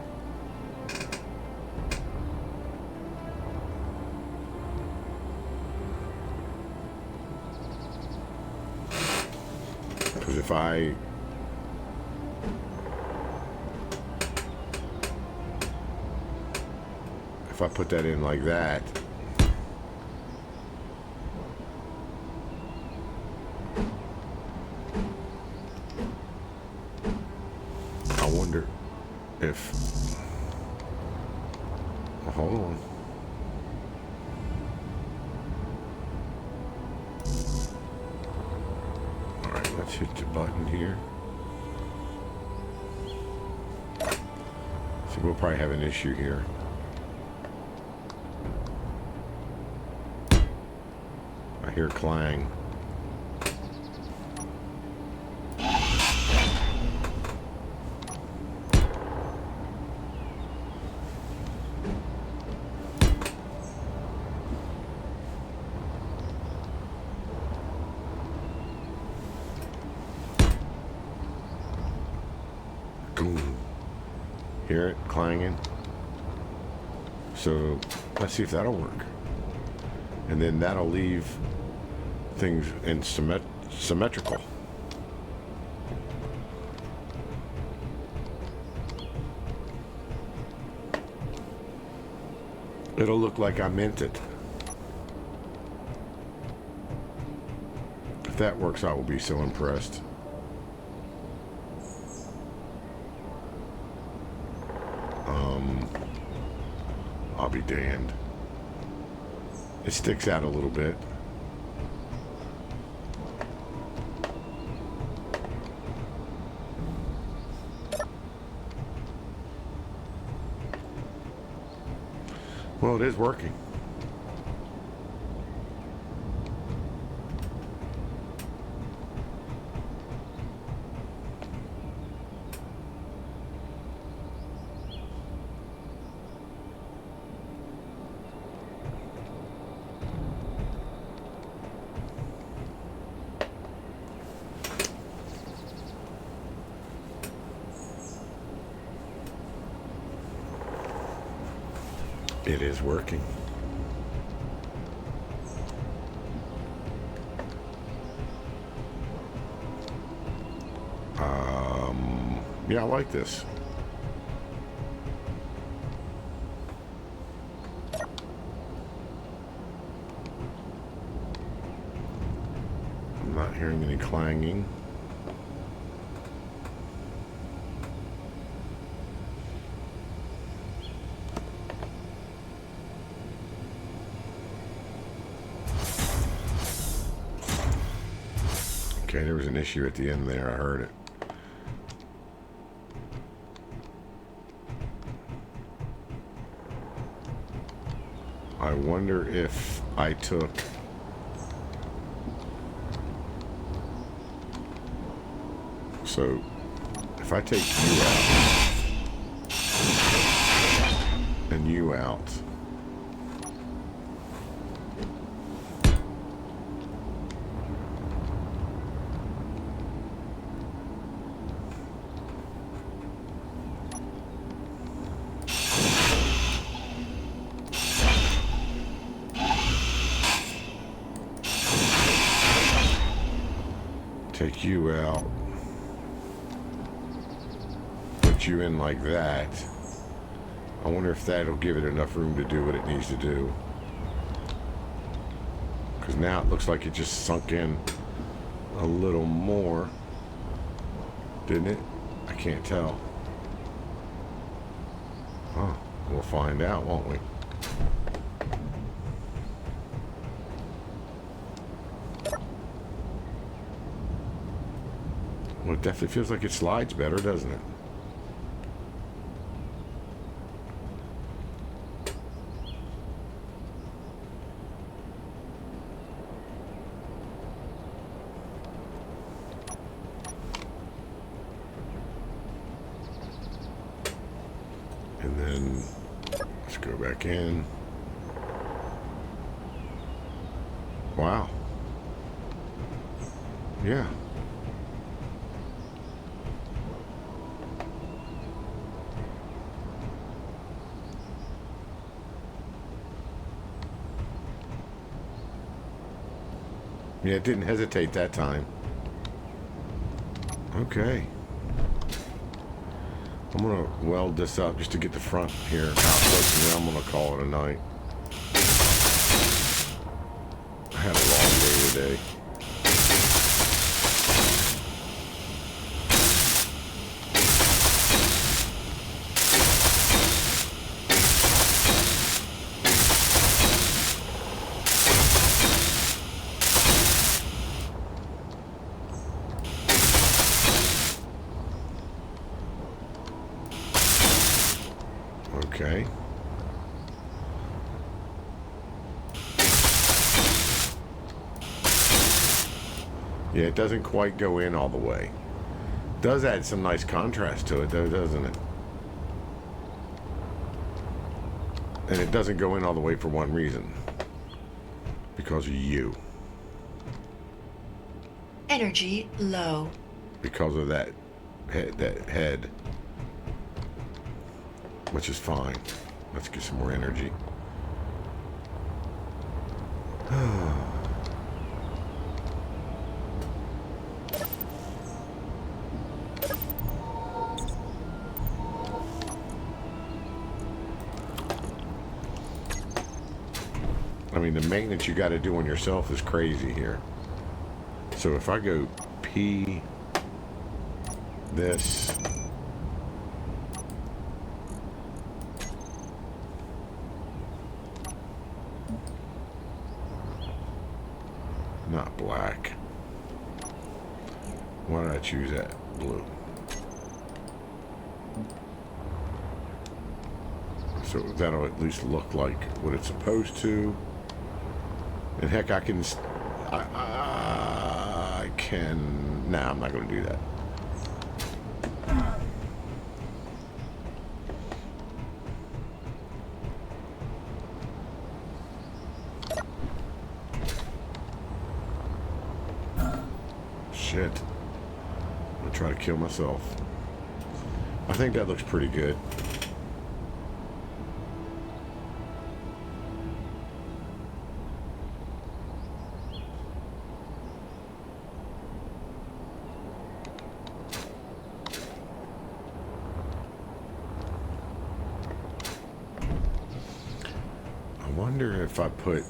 Because if I put that in like that, I wonder if, well, hold on. All right, let's hit the button here. So we'll probably have an issue here. I hear clang. Hear it clanging. So let's see if that'll work. And then that'll leave things in symmetrical. It'll look like I meant it. If that works, I will be so impressed. I'll be damned. It sticks out a little bit. Well, it is working. It is working. Yeah, I like this. I'm not hearing any clanging. Okay, there was an issue at the end there. I heard it. I wonder if I took... So, if I take you out and you out, take you out, put you in like that. I wonder if that'll give it enough room to do what it needs to do. Because now it looks like it just sunk in a little more. Didn't it? I can't tell. Oh, we'll find out, won't we? Well, it definitely feels like it slides better, doesn't it? And then let's go back in. Wow. Yeah. Yeah, it didn't hesitate that time. Okay. I'm gonna weld this up just to get the front here out close, and then I'm gonna call it a night. I had a long day today. Okay. Yeah, it doesn't quite go in all the way. Does add some nice contrast to it, though, doesn't it? And it doesn't go in all the way for one reason. Because of you. Energy low. Because of that head. Which is fine. Let's get some more energy. I mean, the maintenance you got to do on yourself is crazy here. So if I go P this, not black. Why did I choose that? Blue. So that'll at least look like what it's supposed to. And heck, I can... I can... Nah, I'm not going to do that. Shit. I'm going to try to kill myself. I think that looks pretty good. I wonder if I put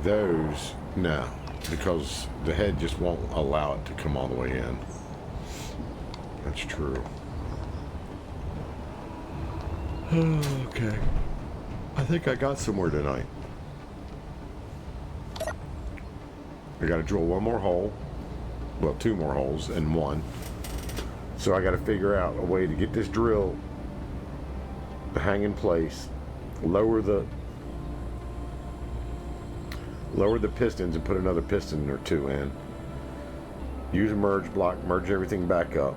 those... No, because the head just won't allow it to come all the way in. That's true. Okay. I think I got somewhere tonight. I got to drill one more hole. Well, two more holes and one. So I got to figure out a way to get this drill to hang in place, lower the pistons and put another piston or two in. Use a merge block, merge everything back up.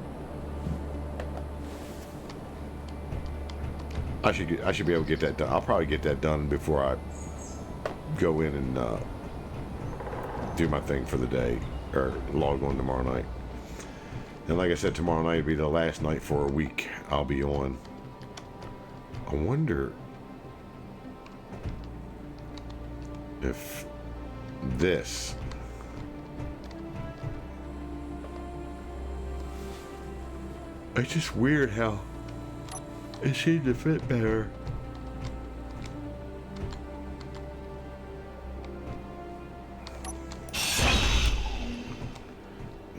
I should be able to get that done. I'll probably get that done before I go in and do my thing for the day, or log on tomorrow night. And like I said, tomorrow night will be the last night for a week I'll be on. I wonder if this it's just weird how it seemed to fit better.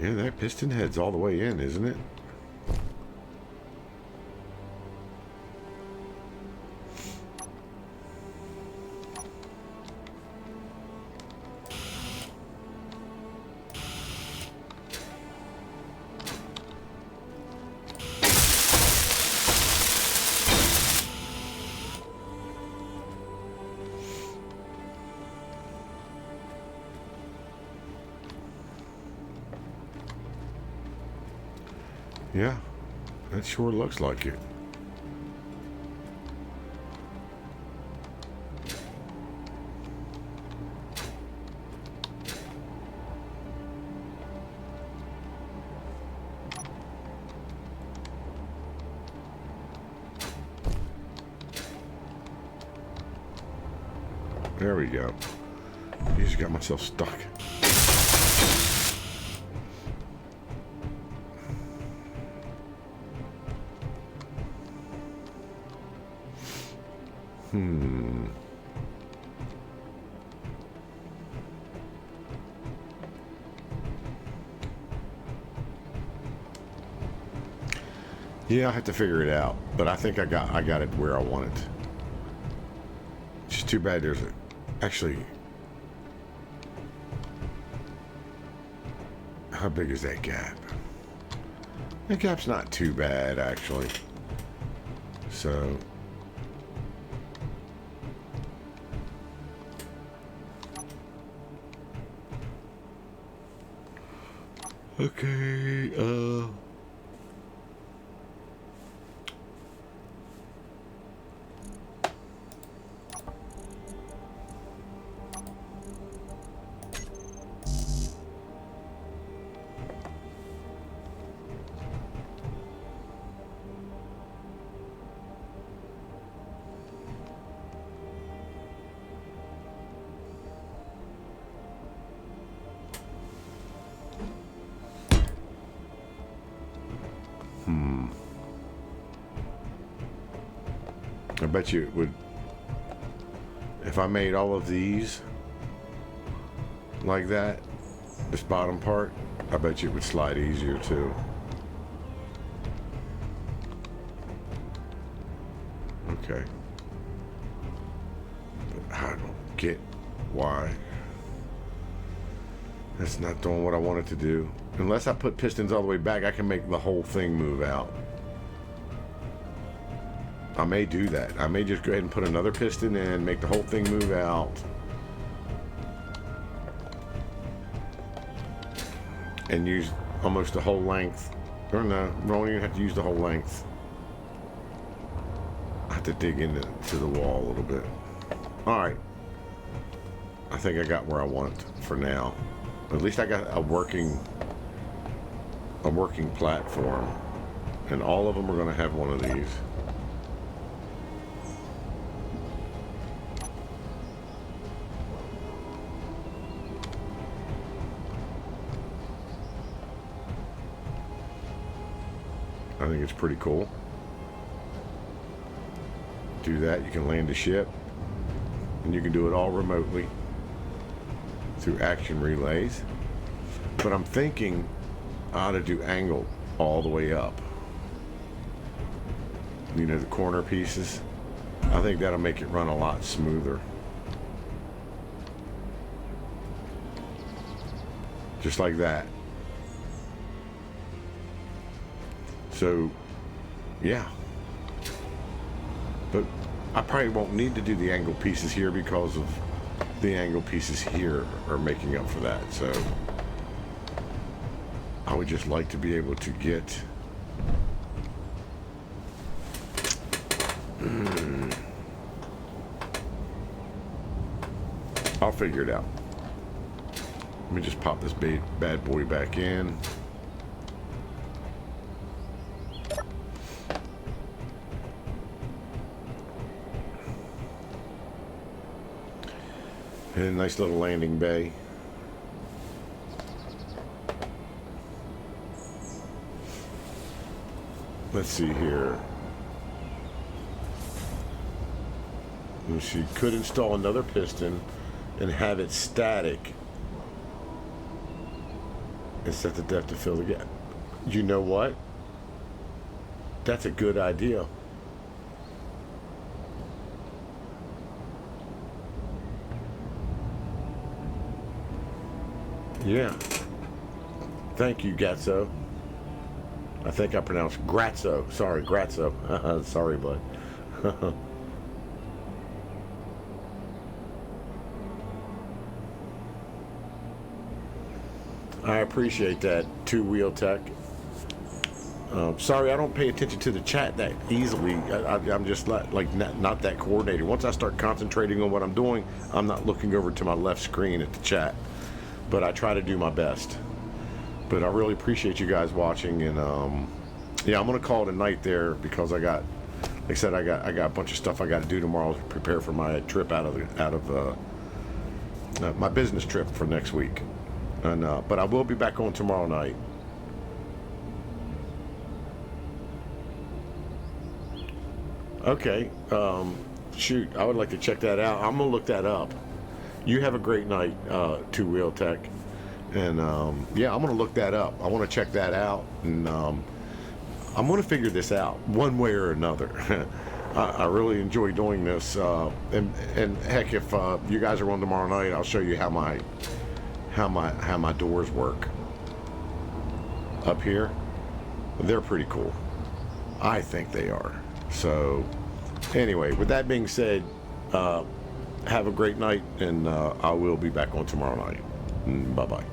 Yeah, that piston head's all the way in, isn't it? Yeah, that sure looks like it. There we go. I just got myself stuck. Yeah, I have to figure it out, but I think I got it where I want it. It's just too bad there's actually, how big is that gap? That gap's not too bad actually. So okay, I bet you it would, if I made all of these like that, this bottom part, I bet you it would slide easier too. Okay. But I don't get why that's not doing what I want it to do. Unless I put pistons all the way back, I can make the whole thing move out. I may do that. I may just go ahead and put another piston in, make the whole thing move out. And use almost the whole length. Or no, we don't even have to use the whole length. I have to dig into the wall a little bit. Alright. I think I got where I want for now. At least I got a working platform. And all of them are going to have one of these. I think it's pretty cool. Do that, you can land a ship, and you can do it all remotely through action relays. But I'm thinking I ought to do angle all the way up. You know, the corner pieces. I think that'll make it run a lot smoother. just like that. So, yeah. But I probably won't need to do the angle pieces here because of the angle pieces here are making up for that. So I would just like to be able to get I'll figure it out. Let me just pop this bad boy back in. And a nice little landing bay. Let's see here. She could install another piston and have it static and set the depth to fill the gap. You know what? That's a good idea. Yeah. Thank you, Gatso. I think I pronounced Grazzo. Sorry, Grazzo. Sorry, bud. I appreciate that, Two Wheel Tech. Sorry, I don't pay attention to the chat that easily. I'm just not that coordinated. Once I start concentrating on what I'm doing, I'm not looking over to my left screen at the chat. But I try to do my best. But I really appreciate you guys watching, and yeah, I'm gonna call it a night there because like I said, I got a bunch of stuff I got to do tomorrow to prepare for my trip out of my business trip for next week. And but I will be back on tomorrow night. Okay, shoot, I would like to check that out. I'm gonna look that up. You have a great night, Two Wheel Tech, and yeah, I'm gonna look that up. I want to check that out, and I'm gonna figure this out one way or another. I really enjoy doing this, and heck, if you guys are on tomorrow night, I'll show you how my doors work up here. They're pretty cool. I think they are. So anyway, with that being said, have a great night, and I will be back on tomorrow night. Bye bye.